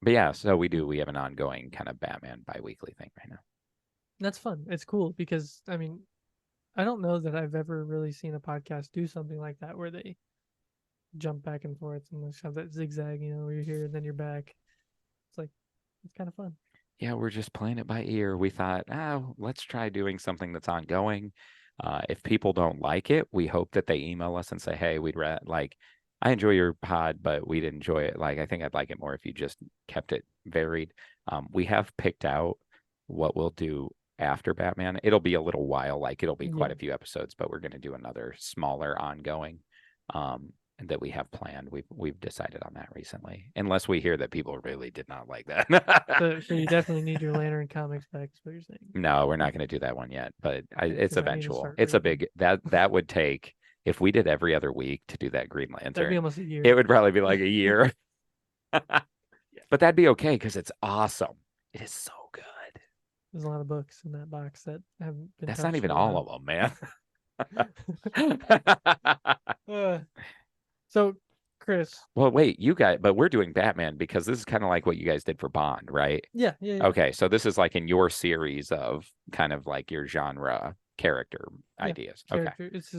But yeah, so we have an ongoing kind of Batman bi-weekly thing right now. That's fun. It's cool because, I mean, I don't know that I've ever really seen a podcast do something like that where they jump back and forth and have that zigzag, where you're here and then you're back. It's kind of fun. Yeah, we're just playing it by ear. We thought, let's try doing something that's ongoing. If people don't like it, we hope that they email us and say, hey, I enjoy your pod, but we'd enjoy it. Like, I think I'd like it more if you just kept it varied. We have picked out what we'll do after Batman. It'll be a little while, like it'll be quite a few episodes, but we're going to do another smaller ongoing that we have planned. We've decided on that recently, unless we hear that people really did not like that. So you definitely need your Lantern comics back, is what you're saying. No, we're not going to do that one yet, but it's eventual. It's a big, that would take, if we did every other week to do that Green Lantern, that'd be almost a year. It would probably be like a year. But that'd be okay because it's awesome. It is so good. There's a lot of books in that box that haven't been. That's not even all of them, man. So, Chris. Well, wait, but we're doing Batman because this is kind of like what you guys did for Bond, right? Yeah. Okay, so this is like in your series of kind of like your genre character ideas. Okay. This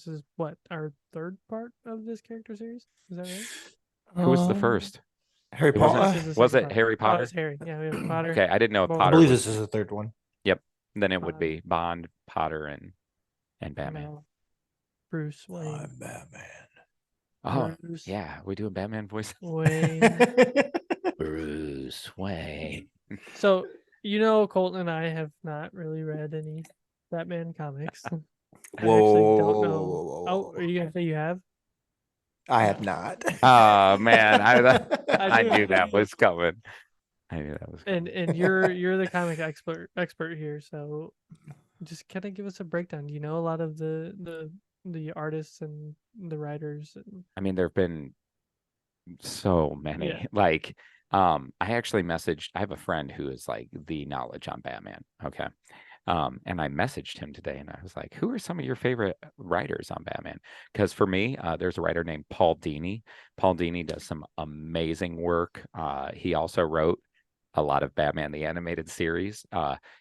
is what, our 3rd part of this character series? Is that right? Who was the first? Harry Potter. Was it Harry Potter? Oh, it's Harry. Yeah, we have Potter. Okay, I didn't know if Potter. I believe this is the 3rd one. Yep. Then it would be Bond, Potter, and Batman. Bruce Wayne. I'm Batman. Oh, Bruce. Yeah, we do a Batman voice. Wayne. Bruce Wayne. So, Colton and I have not really read any Batman comics. I actually don't know. Oh, are you gonna say you have? I have not. Oh man, I knew that was coming. And you're the comic expert here, so just kind of give us a breakdown. Do you know a lot of the artists and the writers? I mean, there've been so many. Yeah. Like, I actually messaged. I have a friend who is like the knowledge on Batman. Okay. And I messaged him today and I was like, who are some of your favorite writers on Batman? Because for me, there's a writer named Paul Dini. Paul Dini does some amazing work. He also wrote a lot of Batman, the animated series.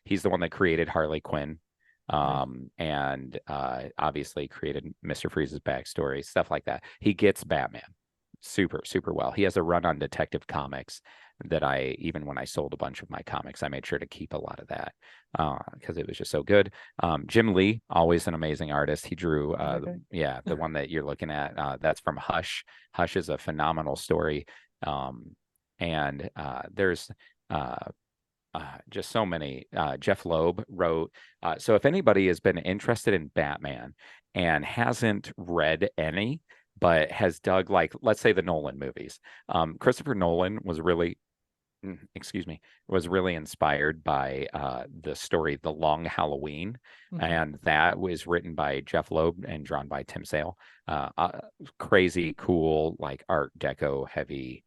He's the one that created Harley Quinn. And obviously created Mr. Freeze's backstory, stuff like that. He gets Batman super, super well. He has a run on Detective Comics that even when I sold a bunch of my comics, I made sure to keep a lot of that because it was just so good. Jim Lee, always an amazing artist. He drew, the one that you're looking at. That's from Hush. Hush is a phenomenal story. And there's just so many. Jeff Loeb wrote. So if anybody has been interested in Batman and hasn't read any, but has dug, like, let's say the Nolan movies. Christopher Nolan was really inspired by the story The Long Halloween. And that was written by Jeff Loeb and drawn by Tim Sale. Crazy cool, like Art Deco heavy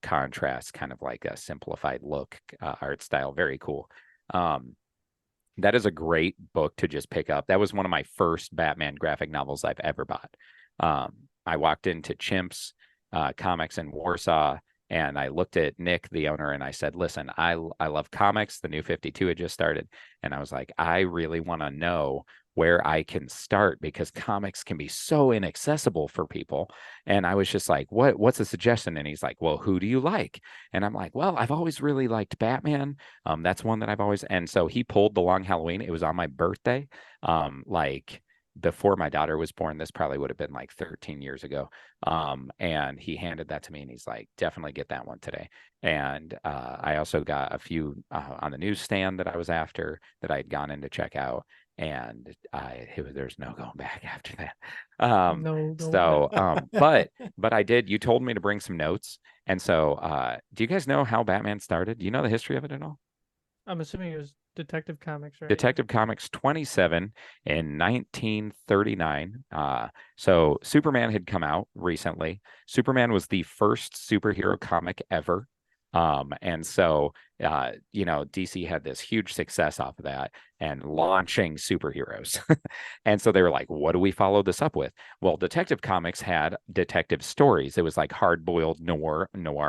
contrast, kind of like a simplified look, art style. Very cool. That is a great book to just pick up. That was one of my first Batman graphic novels I've ever bought. I walked into Chimps Comics in Warsaw and I looked at Nick, the owner, and I said, listen, I love comics. The New 52 had just started. And I was like, I really want to know where I can start, because comics can be so inaccessible for people. And I was just like, what's a suggestion? And he's like, well, who do you like? And I'm like, well, I've always really liked Batman. That's one that I've always, and so he pulled The Long Halloween. It was on my birthday. Like before my daughter was born. This probably would have been like 13 years ago. And he handed that to me and he's like, definitely get that one today. And I also got a few on the newsstand that I was after, that I had gone in to check out. And there's no going back after that. No, But I did. You told me to bring some notes. And so do you guys know how Batman started? Do you know the history of it at all? I'm assuming it was Detective Comics, right? Detective Comics 27 in 1939. So Superman had come out recently. Superman was the first superhero comic ever. And so, DC had this huge success off of that and launching superheroes. And so they were like, what do we follow this up with? Well, Detective Comics had detective stories. It was like hard-boiled noir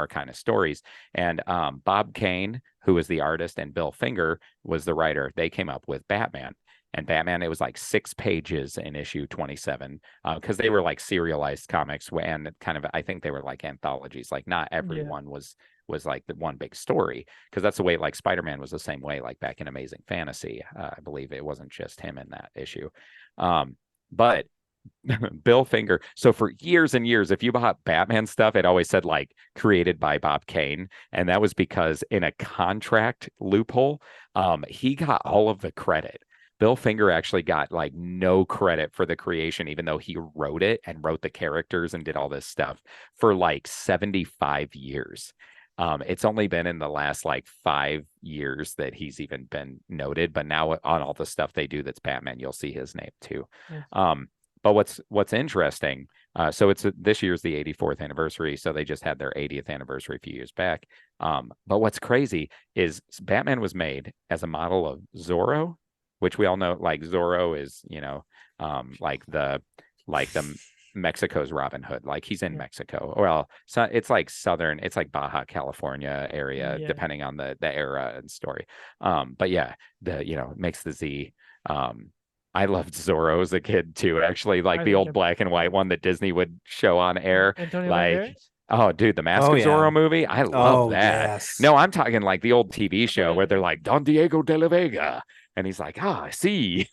kind of stories. And Bob Kane, who was the artist, and Bill Finger was the writer, they came up with Batman. And Batman, it was like 6 pages in issue 27, because they were like serialized comics, and kind of, I think they were like anthologies. Like not everyone was like the one big story, because that's the way, like Spider-Man was the same way, like back in Amazing Fantasy. I believe it wasn't just him in that issue. But Bill Finger. So for years and years, if you bought Batman stuff, it always said like created by Bob Kane. And that was because in a contract loophole, he got all of the credit. Bill Finger actually got like no credit for the creation, even though he wrote it and wrote the characters and did all this stuff for like 75 years. It's only been in the last like 5 years that he's even been noted, but now on all the stuff they do that's Batman, you'll see his name too. Yes. But what's interesting, so this year's the 84th anniversary, so they just had their 80th anniversary a few years back. But what's crazy is Batman was made as a model of Zorro, which we all know, like Zorro is, like the Mexico's Robin Hood, like he's in Mexico. Well, so it's like it's like Baja California area, depending on the era and story. But yeah, it makes the Z. I loved Zorro as a kid too, actually, like the old black and white one that Disney would show on air. Antonio Like, Banderas? oh, dude, the Mask of Zorro movie. I love that. Yes. No, I'm talking like the old TV show where they're like Don Diego de la Vega. And he's like, I see.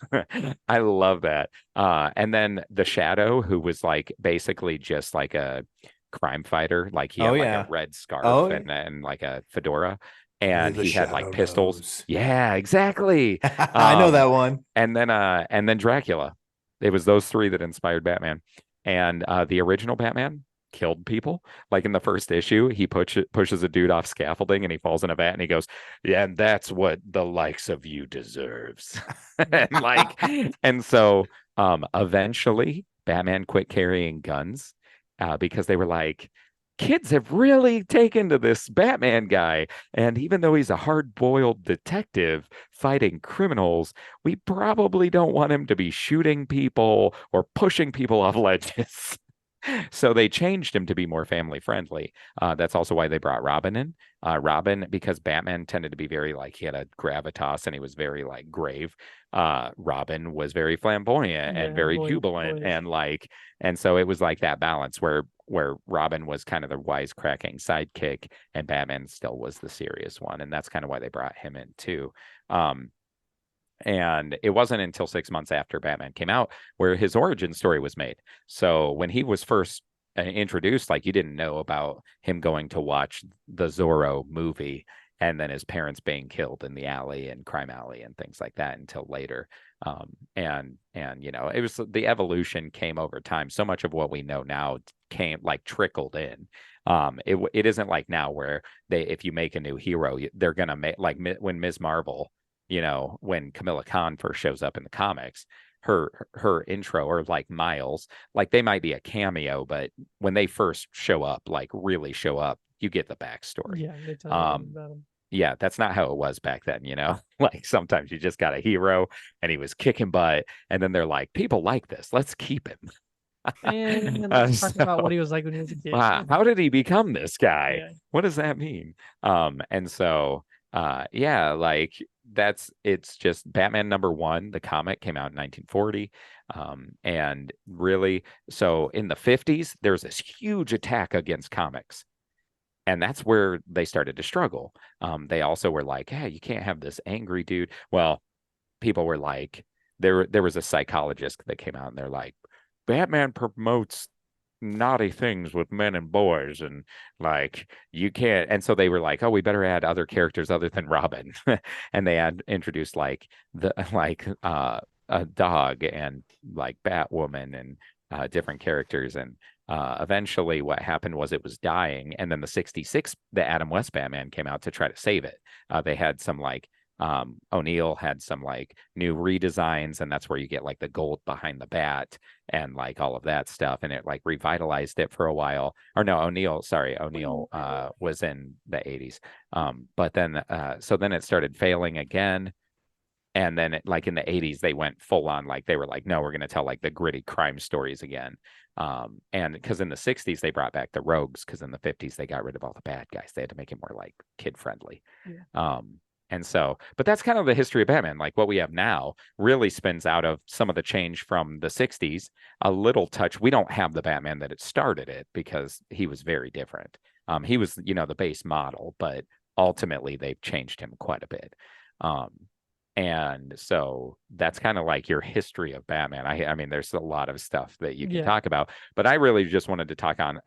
I love that. And then the Shadow, who was like basically just like a crime fighter, like he had like a red scarf and like a fedora, and he had like pistols. Yeah, exactly. I know that one. And then Dracula. It was those 3 that inspired Batman. And the original Batman killed people. Like in the first issue, he pushes a dude off scaffolding and he falls in a vat and he goes, yeah, and that's what the likes of you deserves. and so eventually Batman quit carrying guns because they were like, kids have really taken to this Batman guy. And even though he's a hard-boiled detective fighting criminals, we probably don't want him to be shooting people or pushing people off ledges. So they changed him to be more family friendly. That's also why they brought Robin in. Robin, because Batman tended to be very like, he had a gravitas and he was very like grave. Robin was very flamboyant and very jubilant and so it was like that balance where Robin was kind of the wisecracking sidekick and Batman still was the serious one. And that's kind of why they brought him in too. And it wasn't until 6 months after Batman came out where his origin story was made. So when he was first introduced, like you didn't know about him going to watch the Zorro movie and then his parents being killed in the alley and crime alley and things like that until later. And it was the evolution came over time. So much of what we know now came like trickled in. It isn't like now where if you make a new hero, they're gonna make like when Ms. Marvel, when Camilla Khan first shows up in the comics, her intro, or like Miles, like they might be a cameo, but when they first show up, like really show up, you get the backstory. Yeah, they tell you about them. Yeah, that's not how it was back then, like sometimes you just got a hero and he was kicking butt and then they're like, people like this, let's keep him. And let's talk about what he was like when he was a kid. How did he become this guy? Yeah. What does that mean? And so like it's just Batman #1, the comic came out in 1940. And really, so in the 50s, there's this huge attack against comics. And that's where they started to struggle. They also were like, hey, you can't have this angry dude. Well, people were like, there was a psychologist that came out and they're like, Batman promotes naughty things with men and boys, and like you can't. And so they were like, oh, we better add other characters other than Robin. And they had introduced like a dog and like Batwoman and different characters. And eventually what happened was it was dying, and then the 66 the Adam West Batman came out to try to save it. They had some like O'Neill had some like new redesigns, and that's where you get like the gold behind the bat and like all of that stuff, and it like revitalized it for a while. Or no, O'Neill was in the 80s. But then so then it started failing again. And then like in the 80s they went full on, like they were like, no, we're going to tell like the gritty crime stories again. And because in the 60s they brought back the rogues, because in the 50s they got rid of all the bad guys. They had to make it more like kid friendly. Yeah. And so, but that's kind of the history of Batman. Like what we have now really spins out of some of the change from the 60s, a little touch. We don't have the Batman that it started it, because he was very different. He was, the base model, but ultimately they've changed him quite a bit. And so that's kind of like your history of Batman. I mean, there's a lot of stuff that you can talk about, but I really just wanted to talk on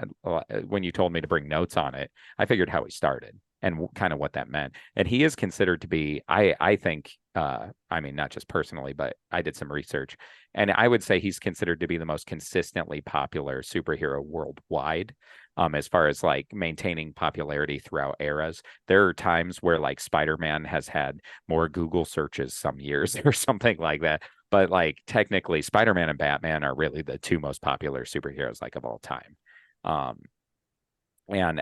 when you told me to bring notes on it, I figured how he started and kind of what that meant. And he is considered to be, I think, I mean, not just personally, but I did some research, and I would say he's considered to be the most consistently popular superhero worldwide. As far as like maintaining popularity throughout eras. There are times where like Spider-Man has had more Google searches some years or something like that. But like technically Spider-Man and Batman are really the two most popular superheroes like of all time. And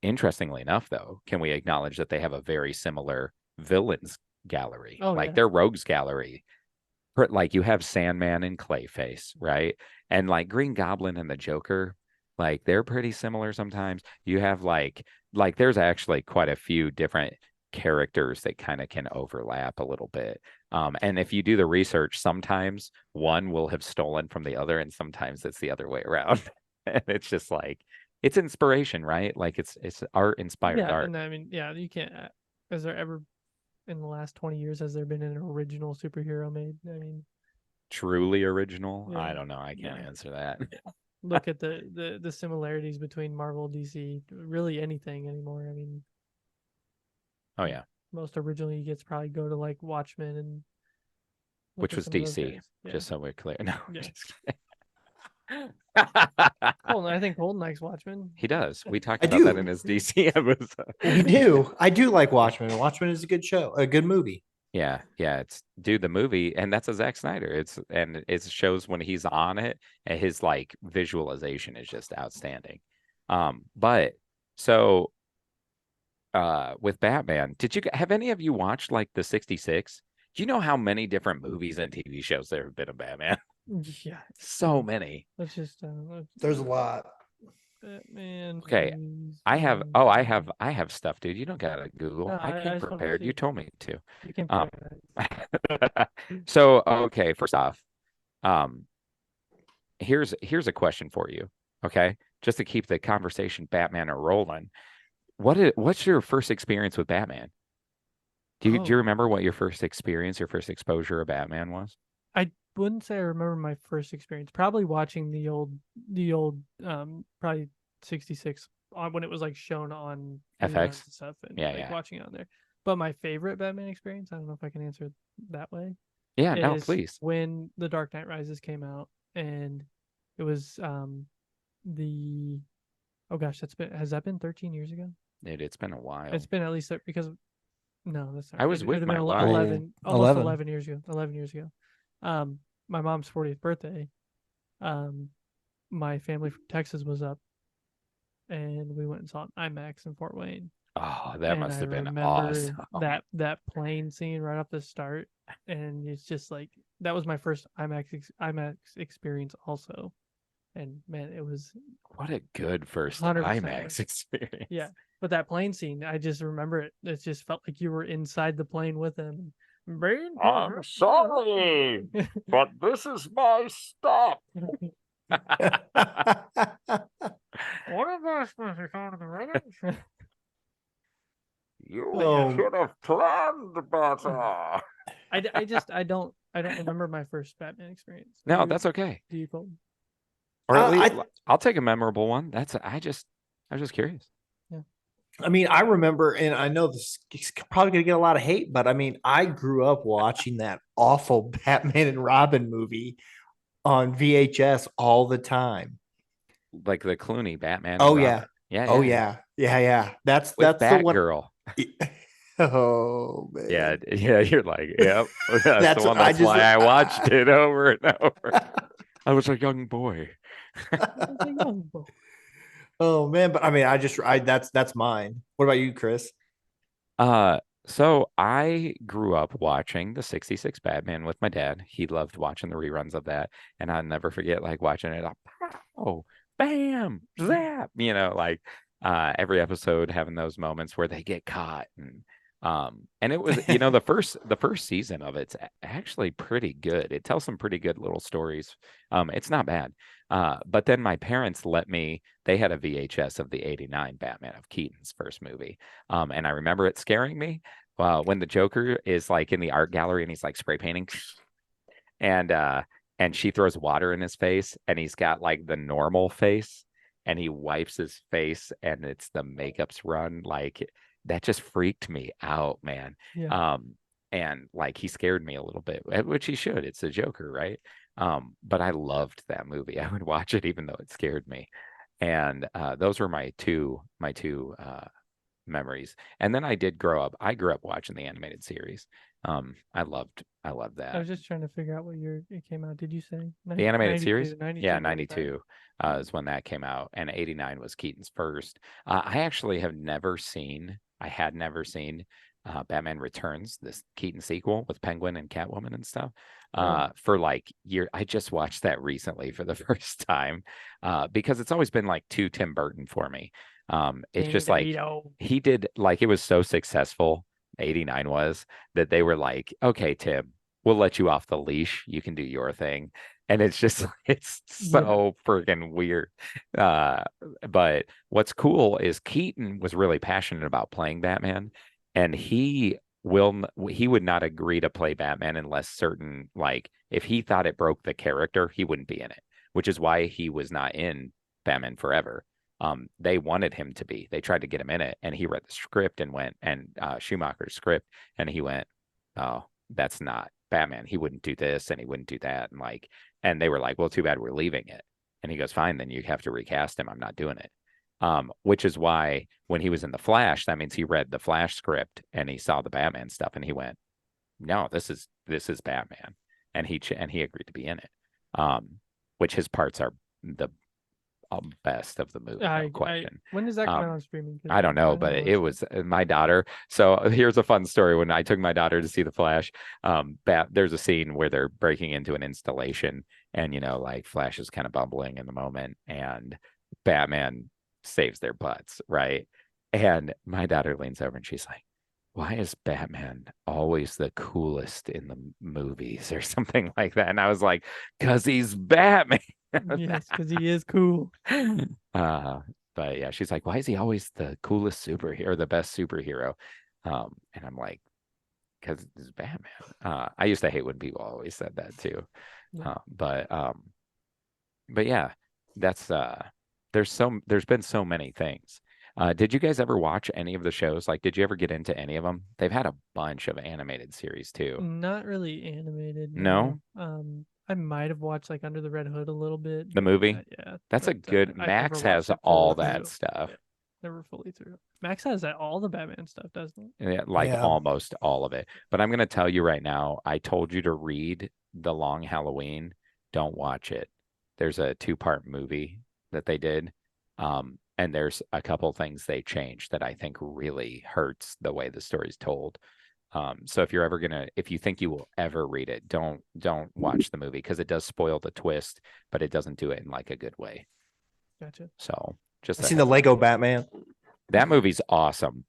interestingly enough, though, can we acknowledge that they have a very similar villains gallery, like their rogues gallery? Like you have Sandman and Clayface, right? And like Green Goblin and the Joker, like they're pretty similar sometimes. You have like there's actually quite a few different characters that kind of can overlap a little bit. And if you do the research, sometimes one will have stolen from the other, and sometimes it's the other way around. And it's just like it's inspiration, right? Like it's art inspired art. And I mean, you can't. Has there ever in the last 20 years has there been an original superhero made? I mean, truly original? I don't know. I can't answer that. Look at the similarities between Marvel, DC, really anything anymore. I mean, oh yeah, most original you get probably go to like Watchmen, and which was DC, just so we're clear. No, I think Holden likes Watchmen. He does. We talked about that in his DC episode. We do. I do like Watchmen. Watchmen is a good show, a good movie. Yeah, it's the movie, and that's a Zack Snyder. It shows when he's on it, and his like visualization is just outstanding. But so with Batman, have any of you watched like the 66? Do you know how many different movies and TV shows there have been of Batman? Yeah, so many. Let's just there's a lot. Batman. Okay, I have stuff, dude. You don't gotta Google. No, I came prepared. You told me to. You can So okay, first off, here's a question for you. Okay, just to keep the conversation Batman or rolling. What's your first experience with Batman? Do you remember what your first experience, your first exposure of Batman was? I wouldn't say I remember my first experience. Probably watching the old probably 66 when it was like shown on FX and stuff, and watching it on there. But my favorite Batman experience, I don't know if I can answer it that way. Yeah, no, please. When The Dark Knight Rises came out, and it was has that been 13 years ago? Dude, it's been a while. It's been at least because no, that's not. I was with my wife. 11 years ago. 11 years ago. My mom's 40th birthday. My family from Texas was up, and we went and saw an IMAX in Fort Wayne. Oh, that must have been awesome. That plane scene right off the start, and it's just like that was my first IMAX experience also, And man, it was What a good first 100% IMAX experience. yeah. But that plane scene, I just remember it. It just felt like you were inside the plane with him. I'm sorry, but this is my stop. What am I supposed to go to the right? You yeah. should have planned better. I don't remember my first Batman experience. No, that's okay. Do you, Colton? Or at least I I'll take a memorable one. I was just curious. I mean, I remember, and I know this is probably going to get a lot of hate, but I mean, I grew up watching that awful Batman and Robin movie on VHS all the time. Like the Clooney Batman. Oh and yeah. Robin. Yeah, Oh yeah. yeah. That's With the one. Batgirl. Oh man. Yeah. You're like, yep. That's That's the one. what I That's just why I watched it over and over. I was a young boy. Oh man, but I mean, that's mine. What about you, Chris? So I grew up watching the 66 Batman with my dad. He loved watching the reruns of that. And I'll never forget like watching it. Oh, bam, zap, like every episode having those moments where they get caught and it was, the first season of it's actually pretty good. It tells some pretty good little stories. It's not bad. But then my parents they had a VHS of the 89 Batman of Keaton's first movie. And I remember it scaring me. When the Joker is like in the art gallery and he's like spray painting and she throws water in his face and he's got like the normal face and he wipes his face and it's the makeup's run. Like that just freaked me out, man. Yeah. And like he scared me a little bit, which he should. It's a Joker, right? But I loved that movie. I would watch it even though it scared me. And those were my two memories. And then I grew up watching the animated series. I loved that. I was just trying to figure out what year it came out. Did you say The animated series? 92, Yeah, 92 is when that came out, and 89 was Keaton's first. I actually had never seen Batman Returns, this Keaton sequel with Penguin and Catwoman and stuff. For like year, I just watched that recently for the first time because it's always been like too Tim Burton for me. It's just like he did, like it was so successful, 89 was, that they were like, okay, Tim, we'll let you off the leash. You can do your thing. And it's just, it's so freaking weird. But what's cool is Keaton was really passionate about playing Batman, and he would not agree to play Batman unless certain, like, if he thought it broke the character, he wouldn't be in it, which is why he was not in Batman Forever. They wanted him to be. They tried to get him in it, and he read the script and Schumacher's script, and he went, "Oh, that's not Batman. He wouldn't do this, and he wouldn't do that." And they were like, "Well, too bad, we're leaving it." And he goes, "Fine, then you have to recast him. I'm not doing it." Which is why when he was in the Flash, that means he read the Flash script and he saw the Batman stuff, and he went, "No, this is Batman," and he agreed to be in it. Which his parts are the best of the movie, no question. When does that come out on streaming? I don't know, but it was my daughter. So here's a fun story. When I took my daughter to see the Flash, there's a scene where they're breaking into an installation, and like Flash is kind of bumbling in the moment, and Batman saves their butts, right? And my daughter leans over and she's like, "Why is Batman always the coolest in the movies?" or something like that. And I was like, "'Cause he's Batman." Yes, because he is cool. But yeah, she's like, "Why is he always the coolest superhero, the best superhero?" And I'm like, "'Cause it's Batman." I used to hate when people always said that too. Yeah. But yeah, that's there's been so many things. Did you guys ever watch any of the shows? Like, did you ever get into any of them? They've had a bunch of animated series too. Not really animated. No? I might have watched like Under the Red Hood a little bit. The movie? Yeah. That's a good. Max has all that stuff. Yeah, never fully through. Max has all the Batman stuff, doesn't it? Yeah, like almost all of it. But I'm going to tell you right now, I told you to read The Long Halloween. Don't watch it. There's a 2-part movie that they did. And there's a couple things they changed that I think really hurts the way the story's told. So if you think you will ever read it, don't watch the movie because it does spoil the twist, but it doesn't do it in like a good way. Gotcha. So just I've seen the Lego Batman. that movie's awesome.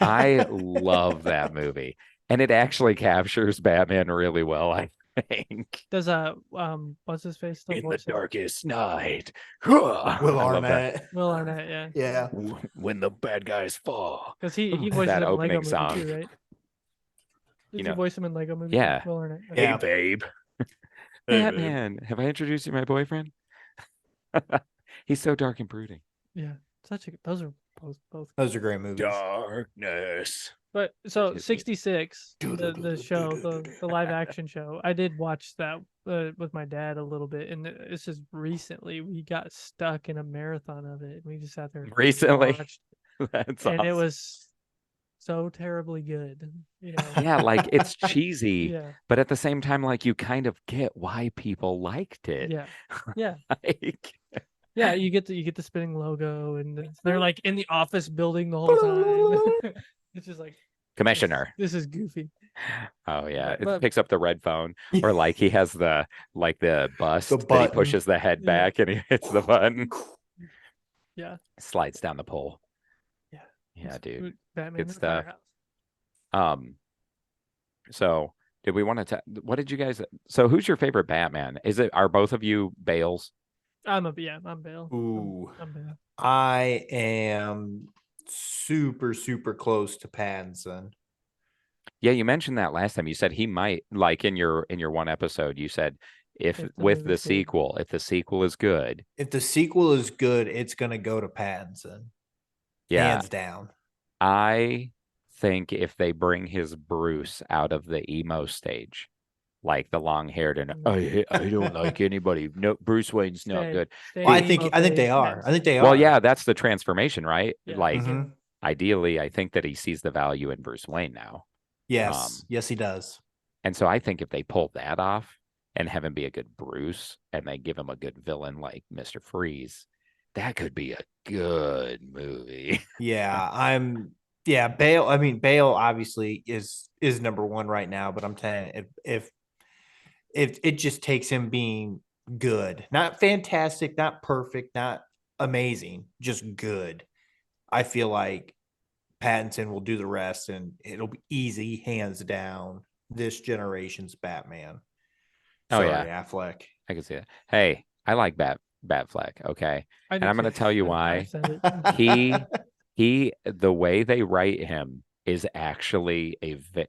I love that movie, and it actually captures Batman really well, I think. Does what's his face still In the voice it? darkest night, Will I love that. Arnett. Will Arnett, yeah. Yeah. When the bad guys fall. Because he voices That him in Lego opening movie song. too, right? Did You you know, voice him in Lego movie? yeah. Will Arnett. Okay. Yeah. Hey, babe. Batman, have I introduced you to my boyfriend? He's so dark and brooding. Yeah. Those are both. Those are great movies. Darkness. But so Excuse me. 66, the show, the live action show. I did watch that with my dad a little bit, and this is recently we got stuck in a marathon of it, and we just sat there and Recently? watched, That's and awesome. it was so terribly good. You know? Yeah, like it's cheesy, Yeah. but at the same time, like you kind of get why people liked it. Yeah. Yeah. Like, Yeah, you get the spinning logo, and they're like in the office building the whole time. It's just like Commissioner. This is goofy. Oh yeah, But- it picks up the red phone, or like he has the bust The that he button. pushes the head Yeah. back and he hits the button, Yeah. slides down the pole. Yeah. Yeah, dude. Batman Good in the stuff. firehouse. So did we want to? What did you guys? So who's your favorite Batman? Are both of you Bales? I'm Bale. Ooh. I'm Bale. I am super, super close to Pattinson. Yeah, you mentioned that last time. You said he might, like in your one episode, you said if If the with the movie's good. sequel, if the sequel is good, If the sequel is good, it's going to go to Pattinson. yeah, Hands down. I think if they bring his Bruce out of the emo stage, like the long-haired and I don't like anybody. No, Bruce Wayne's not good. Stay Well, I emo think they phase, are. yes. I think they are. Well, yeah, that's the transformation, right? Yeah. Like Mhm. ideally, I think that he sees the value in Bruce Wayne now. Yes. Yes, he does. And so I think if they pull that off and have him be a good Bruce and they give him a good villain like Mr. Freeze, that could be a good movie. Yeah, Bale. I mean, Bale obviously is number one right now, but I'm telling you, if it just takes him being good, not fantastic, not perfect, not amazing, just good, I feel like Pattinson will do the rest, and it'll be easy, hands down, this generation's Batman. Oh, Sorry, yeah. Affleck. I can see that. Hey, I like Batfleck, okay? I do And I'm going to too. tell you I why. said it. The way they write him is actually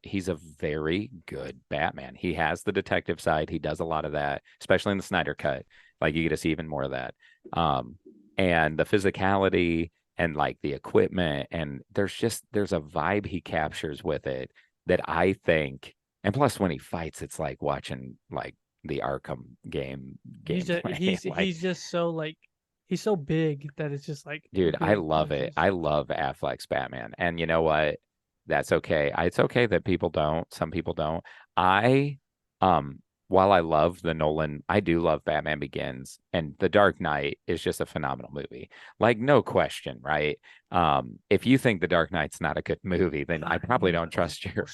he's a very good Batman. He has the detective side. He does a lot of that, especially in the Snyder cut. Like you get to see even more of that. And the physicality and like the equipment, and there's a vibe he captures with it that I think, and plus when he fights, it's like watching like the Arkham game. He's just so like he's so big that it's just like dude, I big love it. punches. I love Affleck's Batman. And you know what? That's okay. It's okay that some people don't. While I love the Nolan, I do love Batman Begins, and The Dark Knight is just a phenomenal movie. Like, no question, right? If you think The Dark Knight's not a good movie, then I probably don't trust your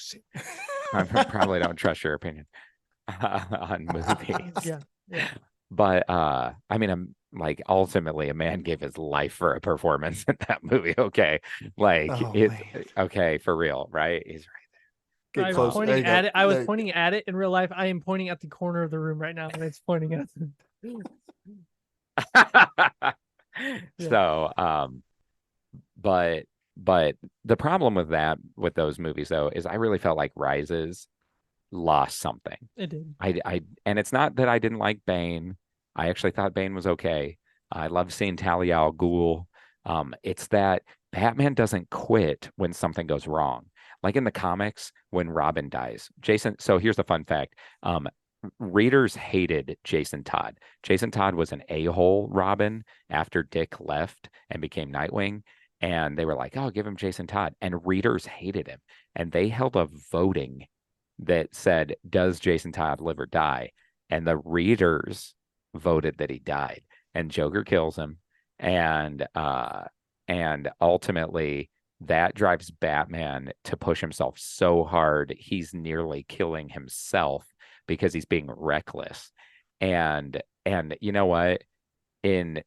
opinion on movies. Yeah. But I mean, I'm like ultimately a man gave his life for a performance in that movie. Okay. Like Man. okay, for real, right? He's Get I close. was pointing There you at go. it. I was There- pointing at it in real life. I am pointing at the corner of the room right now, and it's pointing at right. So but the problem with those movies though is I really felt like Rises lost something. it did. And it's not that I didn't like Bane. I actually thought Bane was okay. I love seeing Talia al Ghul. It's that Batman doesn't quit when something goes wrong. Like in the comics, when Robin dies, Jason. So here's the fun fact. Readers hated Jason Todd. Jason Todd was an a-hole Robin after Dick left and became Nightwing. And they were like, oh, give him Jason Todd. And readers hated him. And they held a voting that said, does Jason Todd live or die? And the readers voted that he died. And Joker kills him. And ultimately, that drives Batman to push himself so hard he's nearly killing himself because he's being reckless. And you know what? In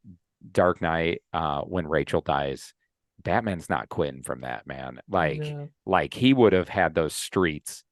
Dark Knight, when Rachel dies, Batman's not quitting from that, man. No. Like he would have had those streets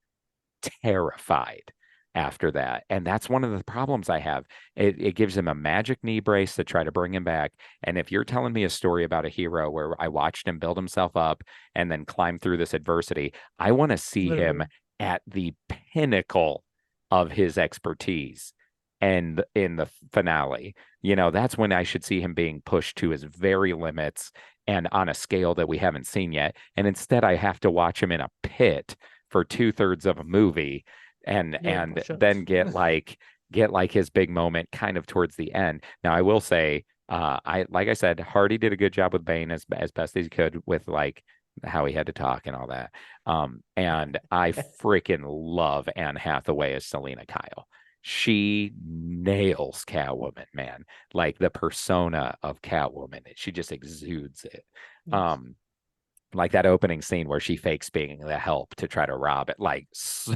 terrified after that. And that's one of the problems I have. It gives him a magic knee brace to try to bring him back. And if you're telling me a story about a hero where I watched him build himself up and then climb through this adversity, I want to see him Literally. at the pinnacle of his expertise. And in the finale, that's when I should see him being pushed to his very limits and on a scale that we haven't seen yet. And instead, I have to watch him in a pit for 2/3 of a movie and push-ups. then get like his big moment kind of towards the end. Now I will say, like I said, Hardy did a good job with Bane as best as he could with like how he had to talk and all that. And I freaking love Anne Hathaway as Selena Kyle. She nails Catwoman, man. Like the persona of Catwoman, she just exudes it. Yes. Like that opening scene where she fakes being the help to try to rob it. Like so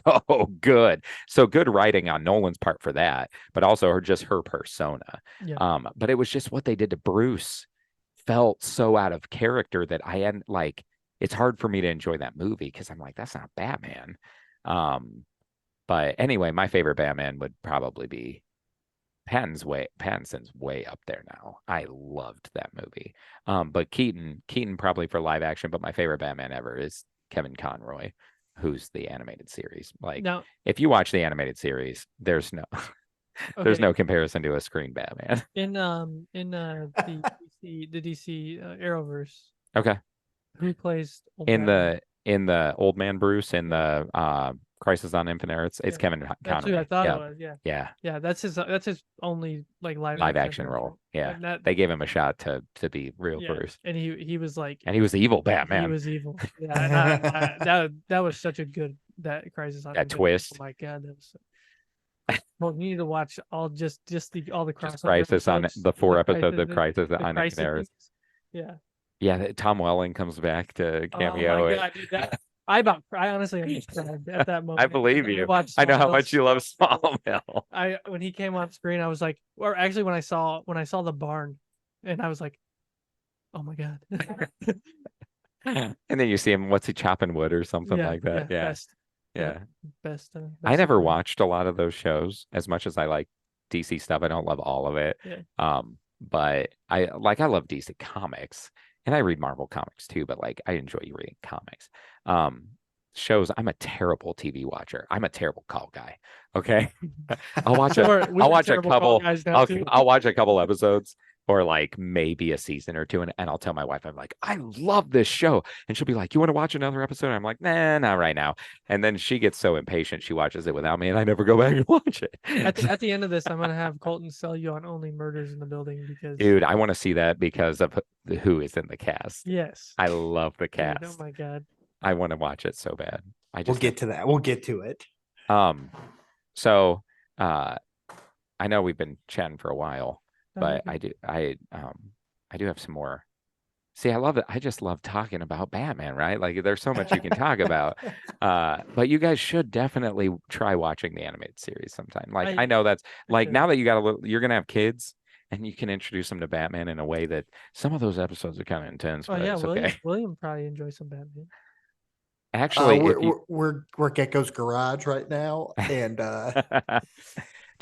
good. So good writing on Nolan's part for that, but also her persona. Yeah. But it was just what they did to Bruce felt so out of character that I hadn't like it's hard for me to enjoy that movie because I'm like, that's not Batman. But anyway, my favorite Batman would probably be Pattinson's way up there now. I loved that movie. But Keaton probably for live action, but my favorite Batman ever is Kevin Conroy, who's the animated series. Like Now, if you watch the animated series, there's no there's no comparison to a screen Batman. in the DC Arrowverse. Okay. Who plays in the Old Man Bruce in the Crisis on Infinite Earths, it's Kevin Conroy. That's who I thought it was. Yeah. That's his only like live action role. Yeah, they gave him a shot to be real Bruce, and he was like, and he was evil Batman. He was evil. Yeah, and that was such a good Crisis on that twist. Oh my god, that was. Well, you need to watch all the crossover Crisis on the 4 episodes of Crisis on Infinite Infinite Earths. Yeah, Tom Welling comes back to cameo. Oh my god, dude, I honestly cried at that moment. I believe you. I know how much you love Smallville. When he came on screen, I was like, or actually when I saw the barn, and I was like, oh my god. And then you see him, what's he chopping wood or something like that? Yeah. Best. I never watched a lot of those shows as much as I like DC stuff. I don't love all of it. Yeah. But I love DC comics. And I read Marvel comics too, but like I enjoy reading comics. Shows, I'm a terrible TV watcher. I'm a terrible call guy. Okay. I'll watch a couple episodes or like maybe a season or two, and I'll tell my wife, I'm like, I love this show. And she'll be like, you want to watch another episode? And I'm like, nah, not right now. And then she gets so impatient, she watches it without me, and I never go back and watch it. At the end of this, I'm gonna have Colton sell you on only Murders in the Building because dude, I want to see that because of who is in the cast. Yes. I love the cast. Dude, oh my god. I want to watch it so bad. We'll get to that. We'll get to it. So I know we've been chatting for a while, but I do have some more. See, I love it. I just love talking about Batman, right? Like there's so much you can talk about. But you guys should definitely try watching the animated series sometime. Like I know that's like now that you're gonna have kids and you can introduce them to Batman in a way that some of those episodes are kind of intense. Oh yeah, okay. William probably enjoy some Batman. Actually, we're Gecko's Garage right now, and do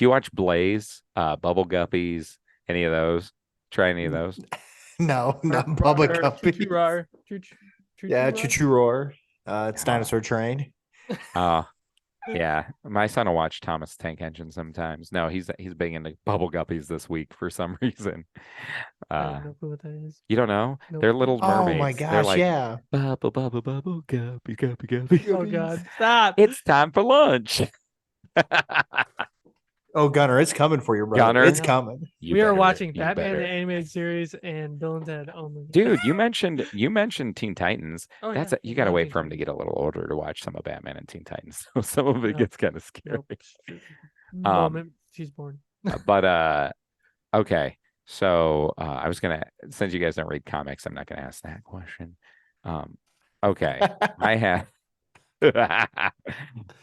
you watch Blaze, Bubble Guppies, any of those? Try any of those? No, not Bubble Guppies. Yeah, Choo Roar. It's Dinosaur Train. Yeah, my son will watch Thomas Tank Engine sometimes. No, he's big into Bubble Guppies this week for some reason. I don't know what that is. You don't know? Nope. They're little mermaids. Oh my gosh, like, yeah. Bubble Guppy. Oh god, stop! It's time for lunch. Oh, Gunner, it's coming for you, brother. Gunner, it's coming. We are watching Batman the animated series and Bill and Ted only. Dude, you mentioned Teen Titans. Oh, That's you got to wait for him to get a little older to watch some of Batman and Teen Titans. So some of it gets kind of scary. Moment she's born. But okay. So I was gonna, since you guys don't read comics, I'm not gonna ask that question. Okay. I have.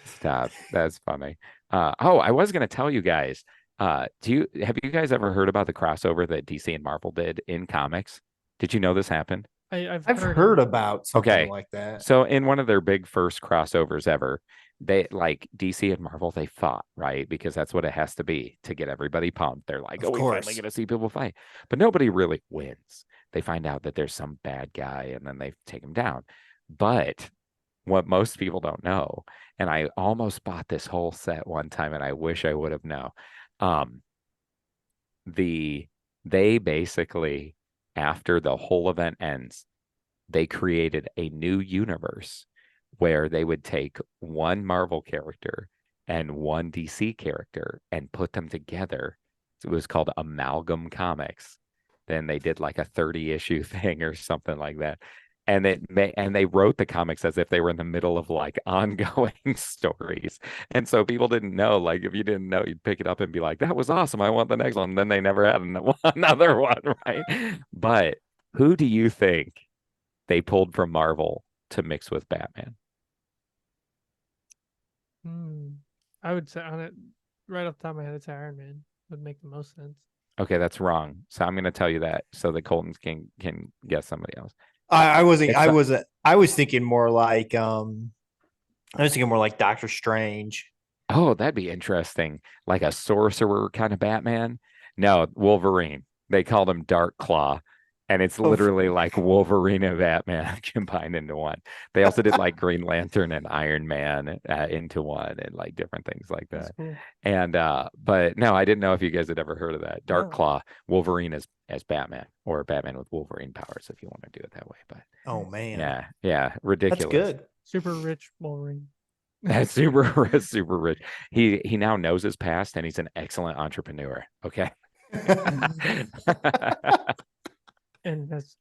Stop. That's funny. I was gonna tell you guys. Have you guys ever heard about the crossover that DC and Marvel did in comics? Did you know this happened? I've I've heard heard of about something Okay. like that. So in one of their big first crossovers ever, they like DC and Marvel, they fought, right? Because that's what it has to be to get everybody pumped. They're like, oh, Of we finally course. get to see people fight. But nobody really wins. They find out that there's some bad guy and then they take him down. But what most people don't know, and I almost bought this whole set one time and I wish I would have known. Um, the they basically, after the whole event ends, they created a new universe where they would take one Marvel character and one DC character and put them together. So it was called Amalgam Comics. Then they did like a 30 issue thing or something like that. And they wrote the comics as if they were in the middle of like ongoing stories. And so people didn't know, like if you didn't know, you'd pick it up and be like, that was awesome. I want the next one. And then they never had another one, right? But who do you think they pulled from Marvel to mix with Batman? I would say on it right off the top of my head, it's Iron Man. Would make the most sense. Okay, that's wrong. So I'm going to tell you that so the Coltons can guess somebody else. I wasn't. It's I was thinking more like I was thinking more like Doctor Strange. oh, that'd be interesting. Like a sorcerer kind of Batman. No, Wolverine. They called him Dark Claw. And it's Of literally like Wolverine and Batman combined into one. They also did like Green Lantern and Iron Man into one and like different things like That's that. cool. And but no, I didn't know if you guys had ever heard of that. Dark No. Claw, Wolverine as Batman, or Batman with Wolverine powers if you want to do it that way. But oh man, yeah, that's ridiculous. good. Super rich Wolverine. That's super rich. He now knows his past and he's an excellent entrepreneur. Okay. And that's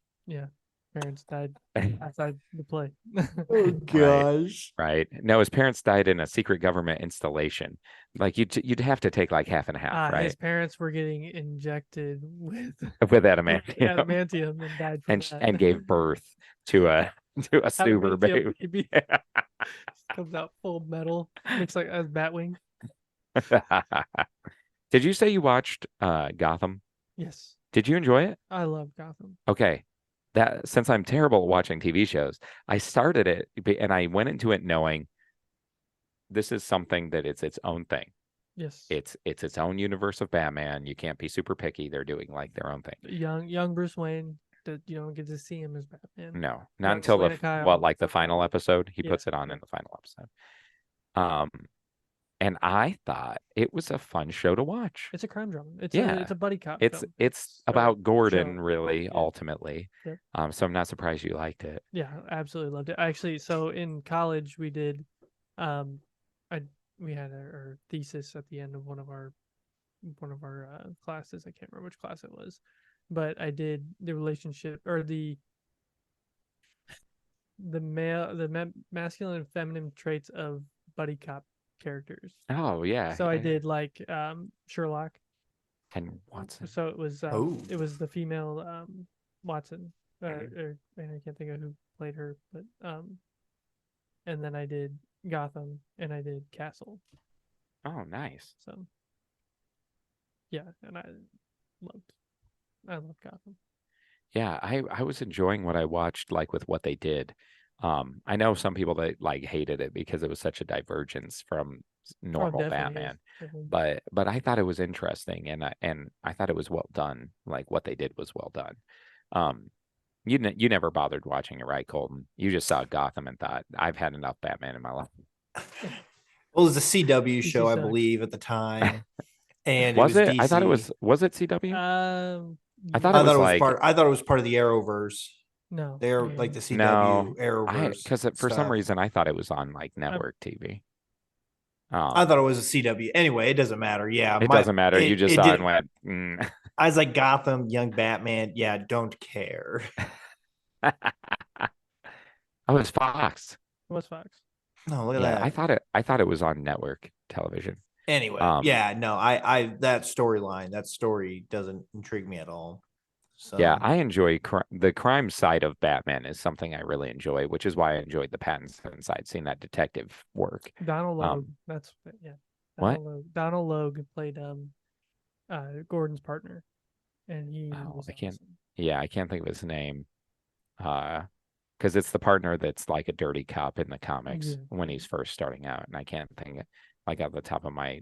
parents died outside the play. Oh Right. gosh. Right. No, his parents died in a secret government installation. Like you'd have to take like half and half, His right? parents were getting injected with With adamantium, adamantium and died from that. and gave birth to a super Adamantium baby. comes out full of metal. Looks like a Batwing. Did you say you watched Gotham? Yes, Did you enjoy it? I love Gotham. Okay. That since I'm terrible at watching TV shows, I started it and I went into it knowing this is something that it's its own thing. Yes, It's its own universe of Batman. You can't be super picky. They're doing like their own thing. young Bruce Wayne. That you don't get to see him as Batman. No, not Young until Selena Kyle. the final episode. He Yeah. puts it on in the final episode. And I thought it was a fun show to watch. It's a crime drama. It's Yeah. a buddy cop. It's film. it's about Gordon, show. really, Yeah. ultimately. Yep. So I'm not surprised you liked it. Yeah, absolutely loved it. Actually, so in college we did, we had our thesis at the end of one of our classes. I can't remember which class it was, but I did the relationship or the masculine and feminine traits of buddy cop characters. Oh yeah. So I did like Sherlock. And Watson. So it was Oh. it was the female Watson. And I can't think of who played her, but and then I did Gotham and I did Castle. Oh, nice. So yeah, and I love Gotham. Yeah, I was enjoying what I watched, like with what they did. I know some people that like hated it because it was such a divergence from normal Batman, but I thought it was interesting and I thought it was well done. Like what they did was well done. You never bothered watching it, right, Colton? You just saw Gotham and thought, I've had enough Batman in my life. Well, it was a CW show, I sucks. believe, at the time, and Was it was it? DC. I thought it was it CW? I thought it was like I thought it was part of the Arrowverse. no, They're like the CW no, Arrowverse. because for some stuff. reason I thought it was on like network TV. I thought it was a CW. Anyway, it doesn't matter. Yeah, it doesn't matter. You just saw it and went. I was like Gotham, young Batman. Yeah, don't care. Oh, it's Fox. It was Fox. No, look at that. I thought it was on network television. Anyway, yeah, no, I that story doesn't intrigue me at all. So Yeah, I enjoy the crime side of Batman is something I really enjoy, which is why I enjoyed the Pattinson side, seeing that detective work. Donald Logue. That's yeah. What? Donald Logue played Gordon's partner, and he Oh, was I can't. awesome. Yeah, I can't think of his name. Because it's the partner that's like a dirty cop in the comics Yeah. when he's first starting out, and I can't think, like at the top of my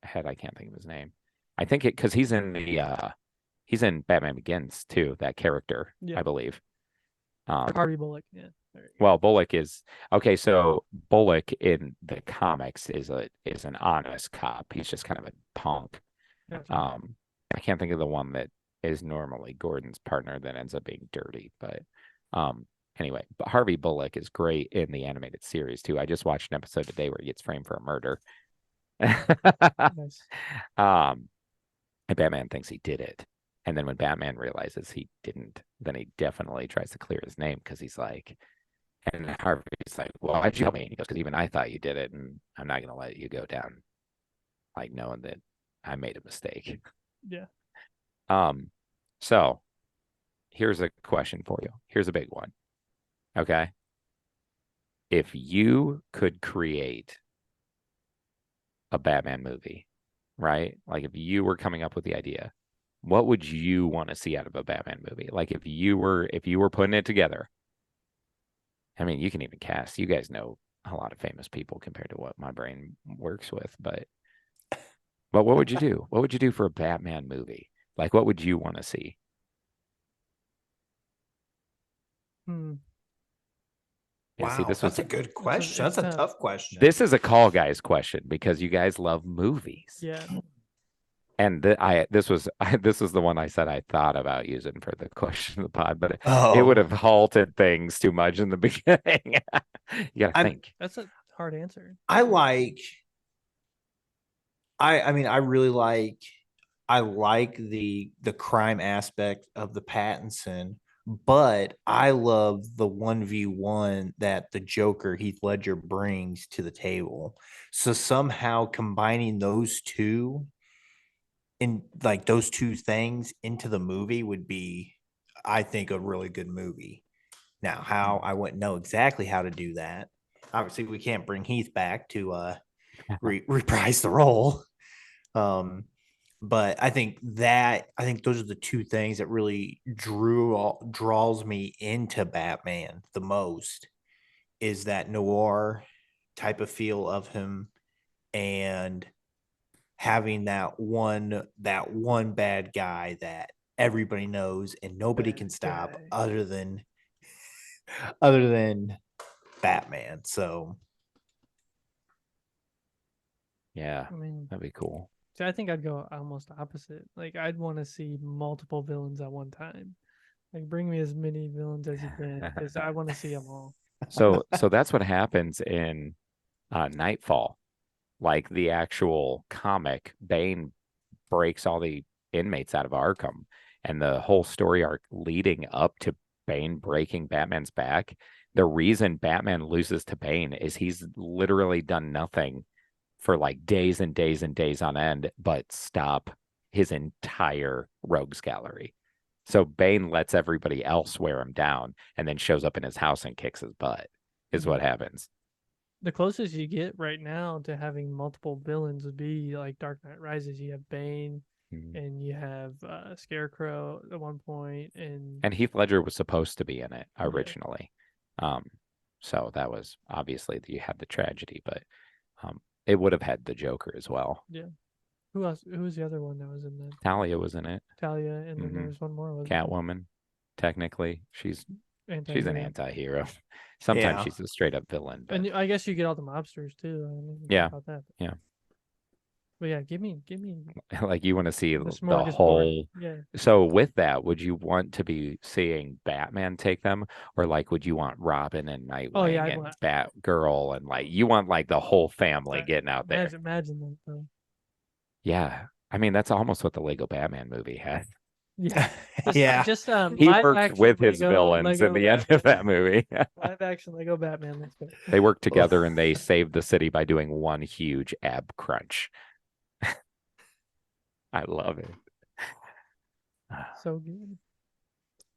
head, I can't think of his name. I think it because he's in Batman Begins too, that character, Yeah. I believe. Harvey Bullock. Yeah. There you go. Well, Bullock is okay. So Bullock in the comics is an honest cop. He's just kind of a punk. Gotcha. I can't think of the one that is normally Gordon's partner that ends up being dirty. But anyway, but Harvey Bullock is great in the animated series too. I just watched an episode today where he gets framed for a murder. Nice. And Batman thinks he did it. And then when Batman realizes he didn't, then he definitely tries to clear his name because he's like, and Harvey's like, well, why'd you help me? And he goes, because even I thought you did it, and I'm not going to let you go down, like knowing that I made a mistake. Yeah. So here's a question for you. Here's a big one. Okay. If you could create a Batman movie, right? Like if you were coming up with the idea, what would you want to see out of a Batman movie? Like if you were putting it together. I mean, you can even cast. You guys know a lot of famous people compared to what my brain works with, but what would you do? What would you do for a Batman movie? Like what would you want to see? Yeah, see, wow, that's a good question. it's That's a tough. tough question. this is a call guys question because you guys love movies. Yeah. And this was the one I said I thought about using for the question of the pod, but it would have halted things too much in the beginning. You gotta think. That's a hard answer. I mean, I like the crime aspect of the Pattinson, but I love the 1v1 that the Joker Heath Ledger brings to the table. So somehow combining those two in like those two things into the movie would be, I think, a really good movie. Now, how I wouldn't know exactly how to do that. Obviously, we can't bring Heath back to reprise the role. Um, but I think those are the two things that really draws me into Batman the most is that noir type of feel of him and having that one bad guy that everybody knows and nobody can stop other than Batman. So Yeah, I mean, that'd be cool. see, I think I'd go almost opposite. Like I'd want to see multiple villains at one time. Like bring me as many villains as you can because I want to see them all. So that's what happens in Nightfall. Like the actual comic, Bane breaks all the inmates out of Arkham, and the whole story arc leading up to Bane breaking Batman's back. The reason Batman loses to Bane is he's literally done nothing for like days and days and days on end, but stop his entire rogues gallery. So Bane lets everybody else wear him down and then shows up in his house and kicks his butt, is what happens. The closest you get right now to having multiple villains would be like Dark Knight Rises. You have Bane and you have Scarecrow at one point, and Heath Ledger was supposed to be in it originally. So that was obviously you had the tragedy, but it would have had the Joker as well. Yeah. Who else? Who was the other one that was in that? Talia was in it. Talia, and then there was one more. Catwoman. Technically, she's an anti-hero. Sometimes she's a straight up villain. But... And I guess you get all the mobsters too. I mean, yeah. about that. Yeah. But yeah, give me. Like you want to see the whole. Yeah. So with that, would you want to be seeing Batman take them, or like would you want Robin and Nightwing and Batgirl and like you want like the whole family getting out there? Imagine that though. Yeah, I mean that's almost what the Lego Batman movie had. Yeah, he worked with his villains in the end of that movie. Live action Lego Batman. Let's go. They worked together and they saved the city by doing one huge ab crunch. I love it. So good.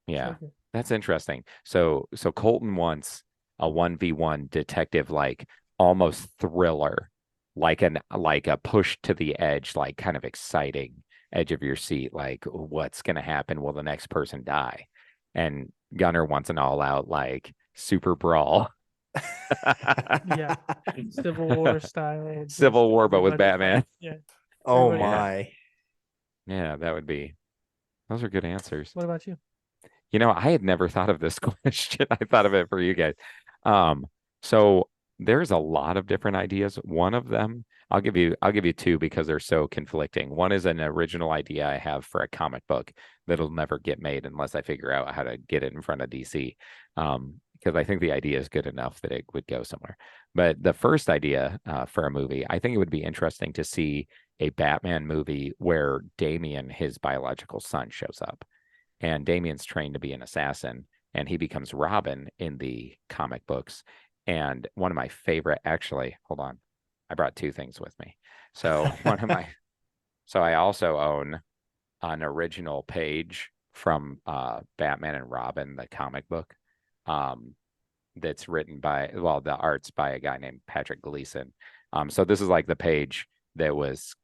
Yeah, So good. that's interesting. So Colton wants a 1v1 detective, like almost thriller, like a push to the edge, like kind of exciting edge of your seat, like what's gonna happen? Will the next person die? And Gunner wants an all out like super brawl. Yeah. Civil War style. Civil Just War, but with everybody Batman. fight. Yeah. Oh Everybody Yeah. my. Yeah, that would be, those are good answers. What about you? You know, I had never thought of this question. I thought of it for you guys. Um, so there's a lot of different ideas. One of them, I'll give you two because they're so conflicting. One is an original idea I have for a comic book that'll never get made unless I figure out how to get it in front of DC. Because I think the idea is good enough that it would go somewhere. But the first idea for a movie, I think it would be interesting to see a Batman movie where Damian, his biological son, shows up and Damien's trained to be an assassin and he becomes Robin in the comic books. And one of my favorite, actually, hold on, I brought two things with me. So so I also own an original page from Batman and Robin, the comic book, um, that's written by, well, the art's by a guy named Patrick Gleason. So this is like the page that was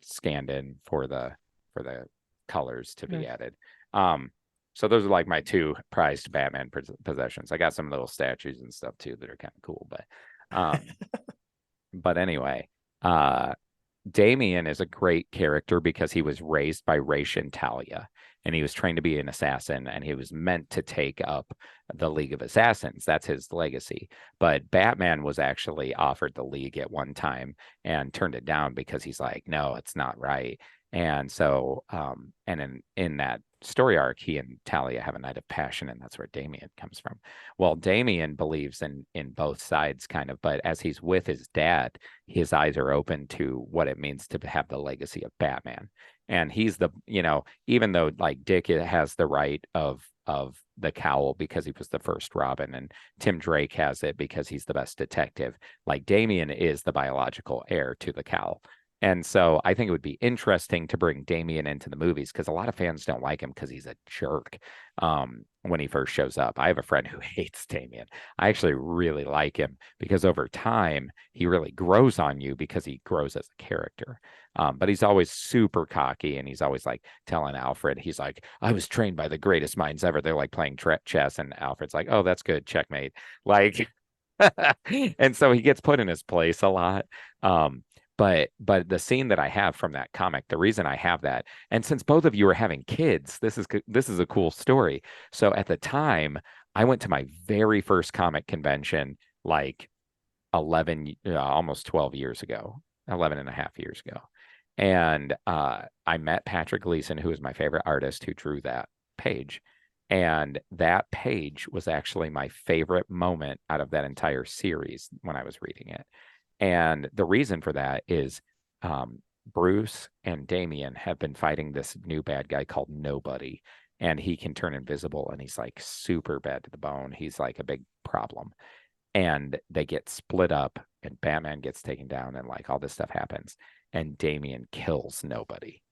scanned in for the colors to be Nice. added. So those are like my two prized Batman possessions. I got some little statues and stuff too that are kind of cool, but anyway, uh, Damien is a great character because he was raised by Ra's and Talia, and he was trained to be an assassin, and he was meant to take up the League of Assassins. That's his legacy. But Batman was actually offered the League at one time and turned it down because he's like, no, it's not right. And so, and in that story arc, he and Talia have a night of passion, and that's where Damien comes from. Well, Damien believes in both sides, kind of, but as he's with his dad, his eyes are open to what it means to have the legacy of Batman. And he's the, even though like Dick has the right of the cowl because he was the first Robin, and Tim Drake has it because he's the best detective, like Damien is the biological heir to the cowl. And so I think it would be interesting to bring Damien into the movies because a lot of fans don't like him because he's a jerk when he first shows up. I have a friend who hates Damien. I actually really like him because over time, he really grows on you because he grows as a character. But he's always super cocky and he's always like telling Alfred, he's like, I was trained by the greatest minds ever. They're like playing chess. And Alfred's like, oh, that's good. Checkmate. Like, and so he gets put in his place a lot. But the scene that I have from that comic, the reason I have that, and since both of you are having kids, this is a cool story. So at the time, I went to my very first comic convention like 11, almost 12 years ago, 11 and a half years ago. And I met Patrick Gleason, who is my favorite artist who drew that page. And that page was actually my favorite moment out of that entire series when I was reading it. And the reason for that is Bruce and Damien have been fighting this new bad guy called Nobody, and he can turn invisible, and he's like super bad to the bone. He's like a big problem. And they get split up, and Batman gets taken down, and like all this stuff happens, and Damien kills Nobody,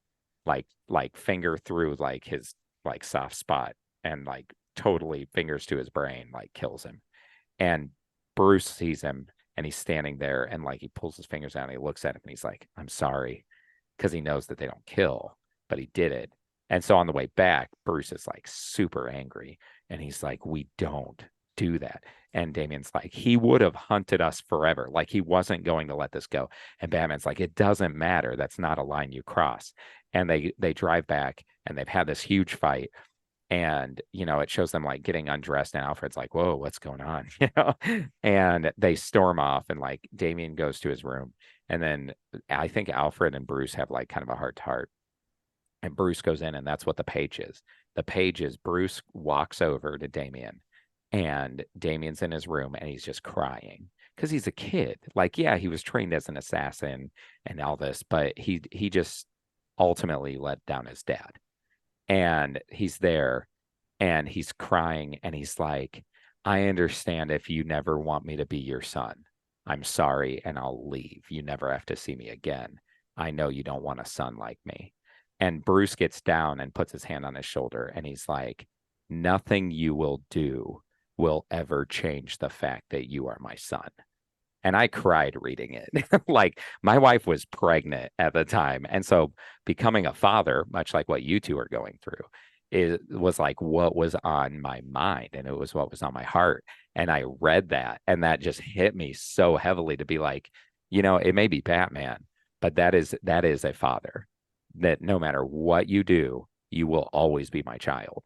like finger through like his like soft spot, and like totally fingers to his brain, like kills him. And Bruce sees him and he's standing there and like he pulls his fingers out and he looks at him and he's like, I'm sorry, because he knows that they don't kill, but he did it. And so on the way back, Bruce is like super angry and he's like, we don't do that. And Damien's like, he would have hunted us forever. Like he wasn't going to let this go. And Batman's like, it doesn't matter. That's not a line you cross. And they drive back and they've had this huge fight. And it shows them like getting undressed and Alfred's like, whoa, what's going on? And they storm off and like Damien goes to his room. And then I think Alfred and Bruce have like kind of a heart to heart. And Bruce goes in and that's what the page is. The page is Bruce walks over to Damien and Damien's in his room and he's just crying because he's a kid. Like, yeah, he was trained as an assassin and all this, but he just ultimately let down his dad. And he's there and he's crying and he's like, I understand if you never want me to be your son. I'm sorry and I'll leave. You never have to see me again. I know you don't want a son like me. And Bruce gets down and puts his hand on his shoulder, and he's like, nothing you will do will ever change the fact that you are my son. And I cried reading it. Like, my wife was pregnant at the time. And so becoming a father, much like what you two are going through, it was like what was on my mind, and it was what was on my heart. And I read that, and that just hit me so heavily to be like, it may be Batman, but that is a father, that no matter what you do, you will always be my child.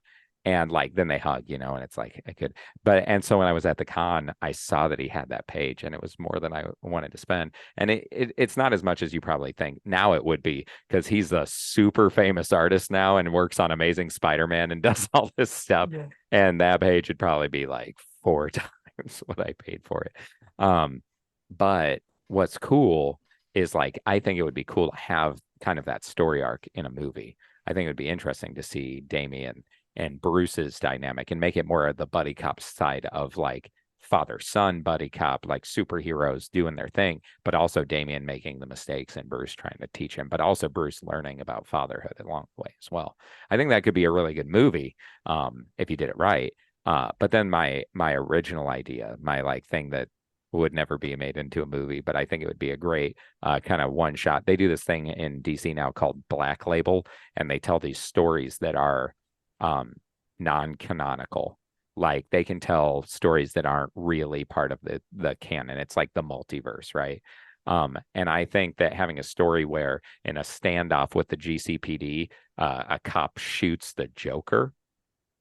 And like, then they hug, and it's like, I could, and so when I was at the con, I saw that he had that page, and it was more than I wanted to spend. And it's not as much as you probably think. Now it would be, because he's a super famous artist now and works on Amazing Spider-Man and does all this stuff. Yeah. And that page would probably be like 4 times what I paid for it. But what's cool is, like, I think it would be cool to have kind of that story arc in a movie. I think it would be interesting to see Damian and Bruce's dynamic and make it more of the buddy cop side of, like, father-son buddy cop, like superheroes doing their thing, but also Damian making the mistakes and Bruce trying to teach him, but also Bruce learning about fatherhood along the way as well. I think that could be a really good movie if you did it right. But then my original idea, my like thing that would never be made into a movie, but I think it would be a great kind of one shot. They do this thing in DC now called Black Label, and they tell these stories that are non-canonical. Like, they can tell stories that aren't really part of the canon. It's like the multiverse, right? And I think that having a story where in a standoff with the GCPD, a cop shoots the Joker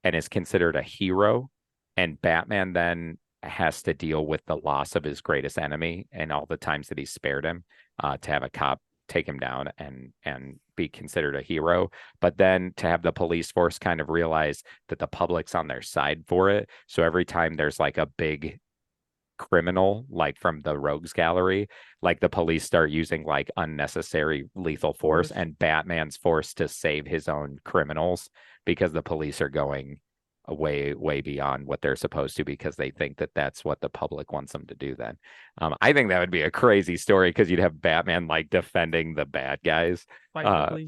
and is considered a hero, and Batman then has to deal with the loss of his greatest enemy and all the times that he spared him, to have a cop take him down and be considered a hero, but then to have the police force kind of realize that the public's on their side for it. So every time there's like a big criminal, like from the rogues gallery, like, the police start using like unnecessary lethal force, and Batman's forced to save his own criminals because the police are going way beyond what they're supposed to, because they think that that's what the public wants them to do. Then I think that would be a crazy story, because you'd have Batman like defending the bad guys,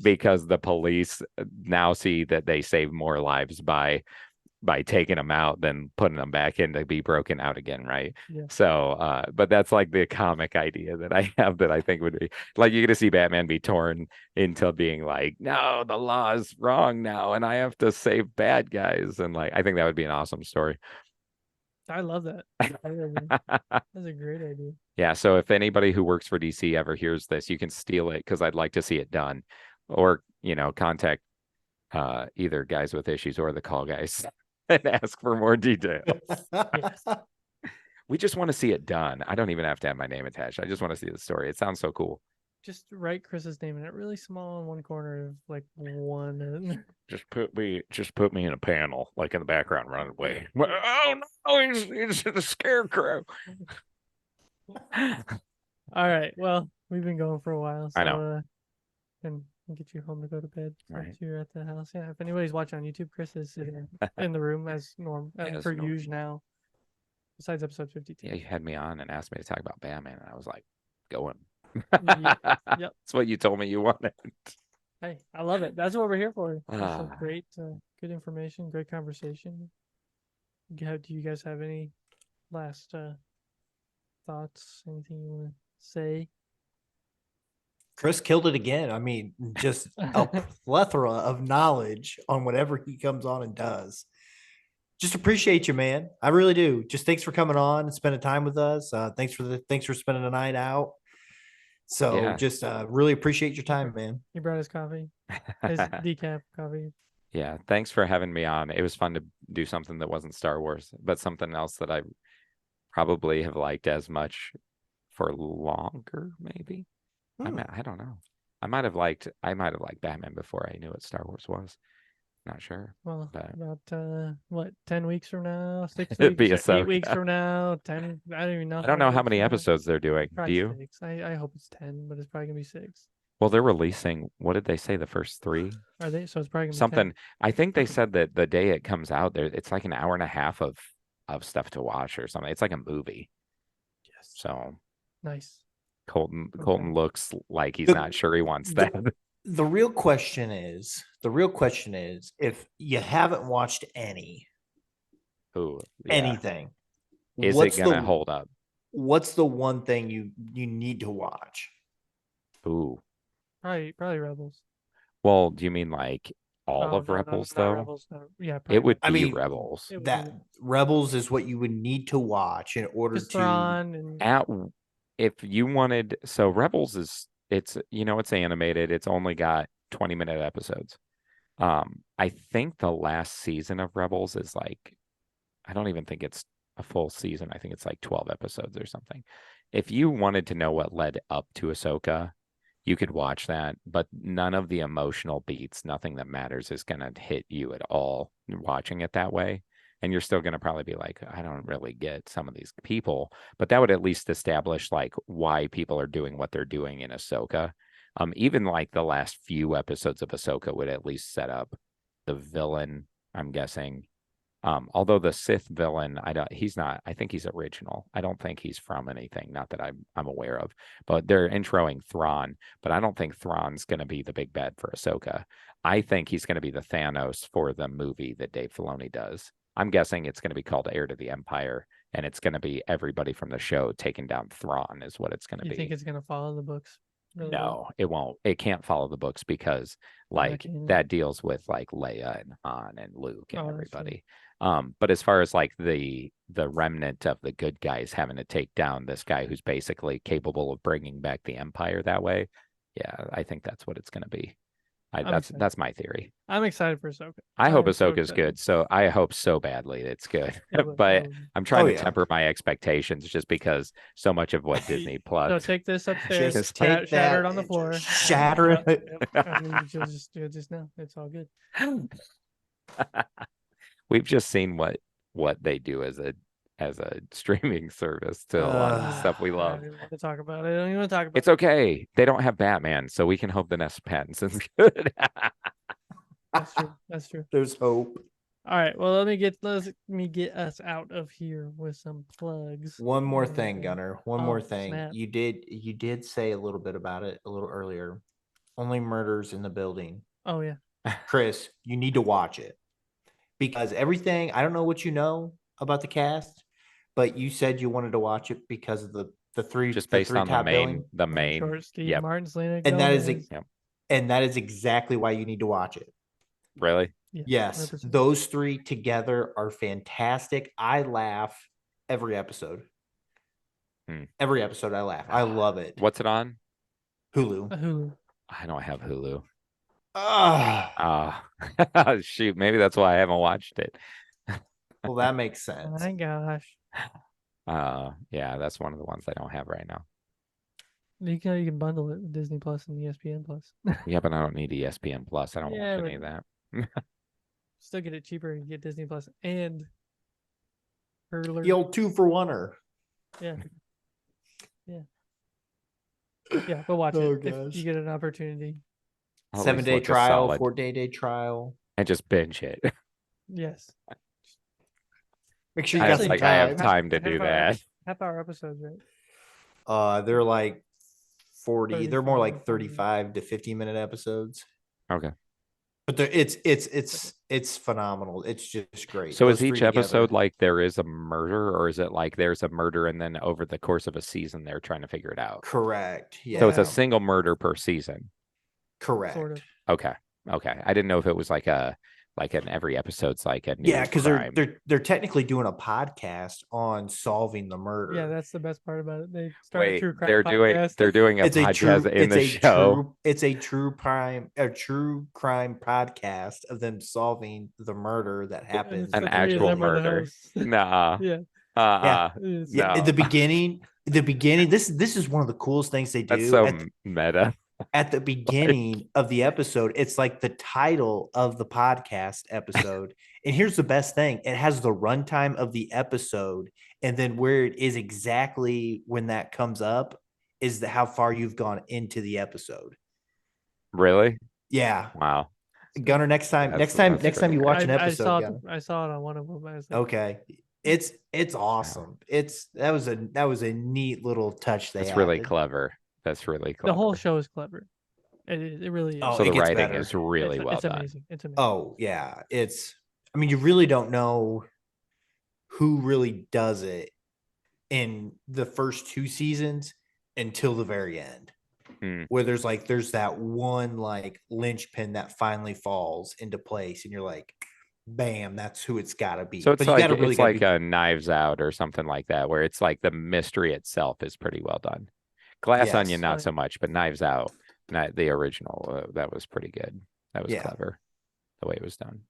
because the police now see that they save more lives by taking them out than putting them back in to be broken out again, right? Yeah. So but that's like the comic idea that I have, that I think would be like, you're gonna see Batman be torn into being like, no, the law is wrong now and I have to save bad guys, and like, I think that would be an awesome story. I love that. That's a great idea. Yeah, so if anybody who works for DC ever hears this, you can steal it, because I'd like to see it done, or contact either Guys with Issues or the Call Guys and ask for more details. Yes. We just want to see it done. I don't even have to have my name attached. I just want to see the story. It sounds so cool. Just write Chris's name in it really small in one corner of like one. Just put me in a panel, like in the background, running away. Oh no, he's the scarecrow. All right. Well, we've been going for a while, so I know. and get you home to go to bed Right. once you're at the house. Yeah. If anybody's watching on YouTube, Chris is in the room as per usual now. Besides episode 52. Yeah, you had me on and asked me to talk about Batman, and I was like, going. Yep. That's what you told me you wanted. Hey, I love it. That's what we're here for. So great, good information, great conversation. Do you guys have any last thoughts? Anything you want to say? Chris killed it again. I mean, just a plethora of knowledge on whatever he comes on and does. Just appreciate you, man. I really do. Just thanks for coming on and spending time with us. Thanks for spending the night out. So Yeah. just really appreciate your time, man. He brought his coffee, his decaf coffee. Yeah, thanks for having me on. It was fun to do something that wasn't Star Wars, but something else that I probably have liked as much for longer, maybe. I don't know. I might have liked Batman before I knew what Star Wars was. Not sure. Well, but about 10 weeks from now, 6 It'd be weeks, 8 weeks from now, 10. I don't even know. I don't know how many episodes they're doing. Probably Do you? 6. I hope it's 10, but it's probably gonna be 6. Well, they're releasing. What did they say? The first 3? Are they? So it's probably gonna be Something. 10. I think they said that the day it comes out, it's like an hour and a half of stuff to watch or something. It's like a movie. Yes. So Nice. Colton looks like he's not sure he wants that. The real question is, if you haven't watched Ooh, yeah. anything, Is it gonna hold up? what's the one thing you need to watch? Ooh. Probably Rebels. Well, do you mean like all Oh, of no, Rebels not though? Rebels. No. Yeah, It would I be mean, Rebels. It would that be Rebels is what you would need to watch in order just to. Thrawn and At if you wanted, so Rebels is it's it's animated. It's only got 20-minute episodes. I think the last season of Rebels is like, I don't even think it's a full season. I think it's like 12 episodes or something. If you wanted to know what led up to Ahsoka, you could watch that, but none of the emotional beats, nothing that matters is going to hit you at all watching it that way. And you're still going to probably be like, I don't really get some of these people, but that would at least establish like why people are doing what they're doing in Ahsoka. Even like the last few episodes of Ahsoka would at least set up the villain, I'm guessing. Although the Sith villain, he's not, I think he's original. I don't think he's from anything, not that I'm aware of. But they're introing Thrawn, but I don't think Thrawn's going to be the big bad for Ahsoka. I think he's going to be the Thanos for the movie that Dave Filoni does. I'm guessing it's going to be called Heir to the Empire, and it's going to be everybody from the show taking down Thrawn is what it's going to you be. think it's gonna follow the books? Really No, it won't. It can't follow the books because like that deals with like Leia and Han and Luke and everybody. But as far as like the remnant of the good guys having to take down this guy who's basically capable of bringing back the Empire that way, yeah, I think that's what it's going to be. That's my theory. I'm excited for Ahsoka. I hope Ahsoka's good. So I hope so badly it's good. But I'm trying to temper my expectations just because so much of what Disney Plus. So take this upstairs, just take shatter it on the floor, shatter it. I mean, you'll just do it just now. It's all good. We've just seen what they do as a streaming service to a lot of the stuff we love. I don't even want to talk about it. I don't even want to talk about It's okay. They don't have Batman, so we can hope the next Pattinson's good. That's true. There's hope. All right. Well, let me get us out of here with some plugs. One more thing, Gunner. One more Oh, thing. snap. You did say a little bit about it a little earlier. Only murders in the building. Oh yeah. Chris, you need to watch it. Because everything, I don't know what you know about the cast, but you said you wanted to watch it because of the three Just based on top billing. the main. Short, Steve Yep. Martin, Selena And that is Gomez. and that is exactly why you need to watch it. Really? Yeah, Yes, 100%. those three together are fantastic. I laugh every episode. Every episode I laugh. I love it. What's it on? Hulu. Hulu. I don't have Hulu. Ah, Shoot, maybe that's why I haven't watched it. well, that makes sense. My gosh. Yeah, that's one of the ones I don't have right now. You can bundle it with Disney Plus and ESPN Plus. Yeah, but I don't need ESPN Plus. I don't Yeah, watch any of that. Still get it cheaper and get Disney Plus and Hurdler. The old 2-for-1er. Yeah. Yeah. Yeah, go watch Oh, it gosh. if you get an opportunity. I'll at least 7-day look a trial, solid 14-day trial. and just binge it. Yes. Make sure you I got don't some think time. I have time to do that. Half-hour episodes, right? They're like 40. They're more like 35, 35 to 50-minute episodes. Okay. But it's phenomenal. It's just great. So Those is each three episode together. like there is a murder, or is it like there's a murder and then over the course of a season they're trying to figure it out? Correct. Yeah. So it's a single murder per season. Correct. Sort of. Okay. I didn't know if it was like an every episode's like a Yeah, because crime. they're technically doing a podcast on solving the murder. Yeah, that's the best part about it. They started Wait, a true crime they're podcast. doing a podcast in the show. It's a true crime podcast of them solving the murder that happened. An actual murder. Nah. Yeah. Yeah. No. At the beginning, this is one of the coolest things they do. That's so meta. At the beginning of the episode, it's like the title of the podcast episode. And here's the best thing: it has the runtime of the episode, and then where it is exactly when that comes up is how far you've gone into the episode. Really? Yeah. Wow. Gunner, next time you watch an episode, I saw it on one of them. I was like, okay. It's awesome. That was a neat little touch. That's really clever. That's really clever. The whole show is clever. It really is. Oh, So it the gets writing better. is really well it's done. amazing. It's amazing. Oh yeah, I mean, you really don't know who really does it in the first 2 seasons until the very end, where there's that one like linchpin that finally falls into place, and you're like, bam, that's who it's got to be. So it's But you like got to really it's like a Knives Out or something like that, where it's like the mystery itself is pretty well done. Glass Yes. Onion, not so much, but Knives Out, not the original, that was pretty good. That was Yeah. clever, the way it was done.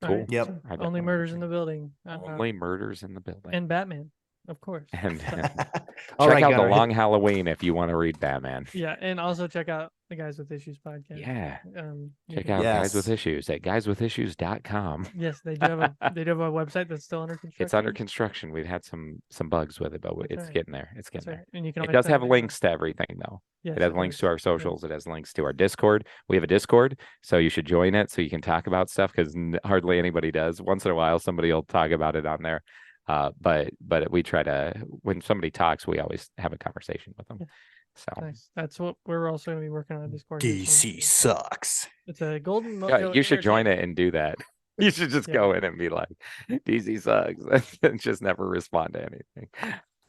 All Cool. right, Yep. so I Only definitely Murders in agree. the Building. Only Murders in the Building. And Batman, of course. And All check right, out Gunnar, The Long Halloween if you want to read Batman. Yeah, and also check out the Guys with Issues podcast. Yeah. You Check can- out Guys with Yes. Issues at guyswithissues.com. Yes, they do have a website that's still under construction. It's under construction. We've had some bugs with it, but That's it's right. getting there. It's That's getting right. there. And you can It always does send have an links to everything, though. Yes, It has links to our does. socials. It has links to our Discord. We have a Discord, so you should join it so you can talk about stuff because hardly anybody does. Once in a while, somebody will talk about it on there. But we try to, when somebody talks, we always have a conversation with them. Yeah. So Nice. That's what we're also going to be working on Discord. here soon. DC sucks. It's a golden. yeah, you should join it and do that. You should just Yeah. go in and be like, DC sucks, and just never respond to anything.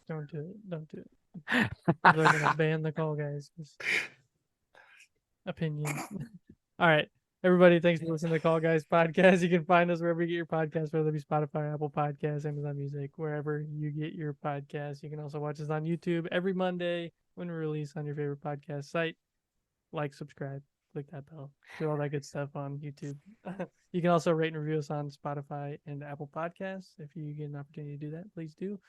Don't do it. Don't do it. We're going to ban the call, guys. 'Cause opinions. All right. Everybody, thanks for listening to the Call Guys podcast. You can find us wherever you get your podcasts, whether it be Spotify, Apple Podcasts, Amazon Music, wherever you get your podcasts. You can also watch us on YouTube every Monday when we release on your favorite podcast site. Like, subscribe, click that bell, do all that good stuff on YouTube. You can also rate and review us on Spotify and Apple Podcasts. If you get an opportunity to do that, please do.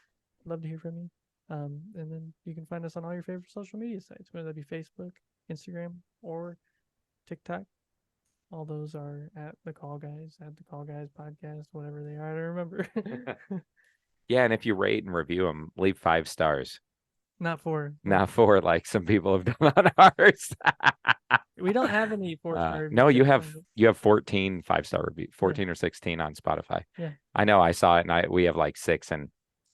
Love to hear from you. And then you can find us on all your favorite social media sites, whether that be Facebook, Instagram, or TikTok. All those are at the Call Guys podcast, whatever they are. I don't remember. Yeah, and if you rate and review them, leave 5 stars. Not 4. Not 4 like some people have done on ours. We don't have any 4-star. No, you have 14 5-star reviews, 14 or 16 on Spotify. Yeah. I know, I saw it, and we have like 6, and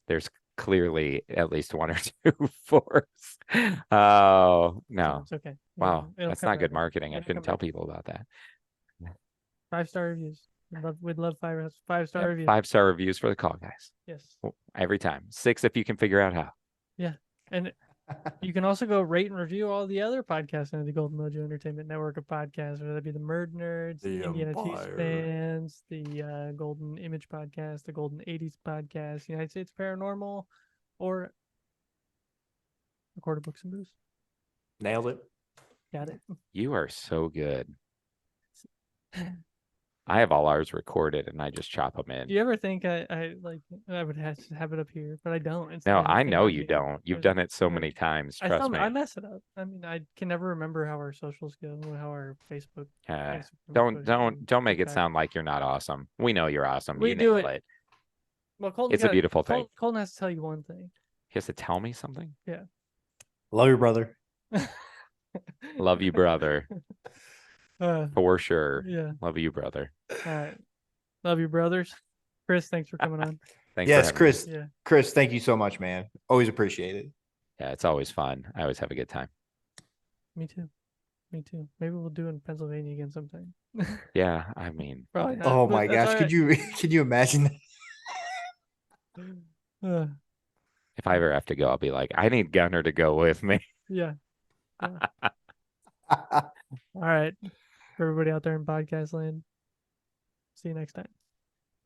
there's clearly at least 1 or 2 4s. Oh no. It's okay. Wow, It'll that's come not good around. marketing. I It'll shouldn't come tell people about that. 5-star reviews. We'd love 5-star reviews. 5-star reviews for the Call Guys. Yes. Every time. 6 if you can figure out how. And you can also go rate and review all the other podcasts under the Golden Mojo Entertainment Network of podcasts, whether that be the Murdnerds, the Indiana Chiefs Empire. fans, the Golden Image podcast, the Golden 80s podcast, United States Paranormal, or Recorded Books and Booze. Nailed it. Got it. You are so good. I have all ours recorded and I just chop them in. Do you ever think I would have it up here, but I don't. No, Instead, I think know I'd you be- don't. You've I- done it so I- many times. I Trust me. I mess it up. I mean, I can never remember how our socials go, how our Facebook. Instagram, Twitter, Don't make it TikTok. sound like you're not awesome. We know you're awesome. We You do nailed it. it. Well, Colton It's a beautiful thing. Colton has to tell you one thing. He has to tell me something. Love your brother. Love you, brother. For sure. Yeah. Love you, brother. All right. Love you, brothers. Chris, thanks for coming on. Thanks Yes, for having me. Chris. Yeah. Chris, thank you so much, man. Always appreciate it. Yeah, it's always fun. I always have a good time. Me too. Me too. Maybe we'll do it in Pennsylvania again sometime. Yeah, I mean, Probably not, Oh but my that's gosh, all could you imagine that? if I ever have to go, I'll be like, I need Gunner to go with me. Yeah. All right. For everybody out there in podcast land. See you next time.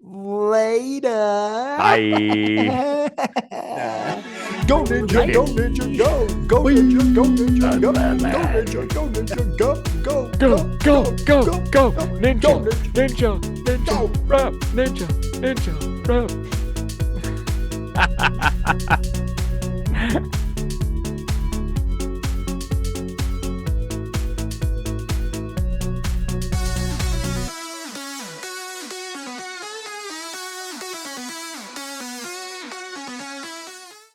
Later. Bye. Go ninja, go ninja, go. Go ninja, go ninja, go. Go ninja, go ninja, go. Go, Go, go, go, go. Ninja, Go, ninja, ninja, rap, ninja, ninja, rap.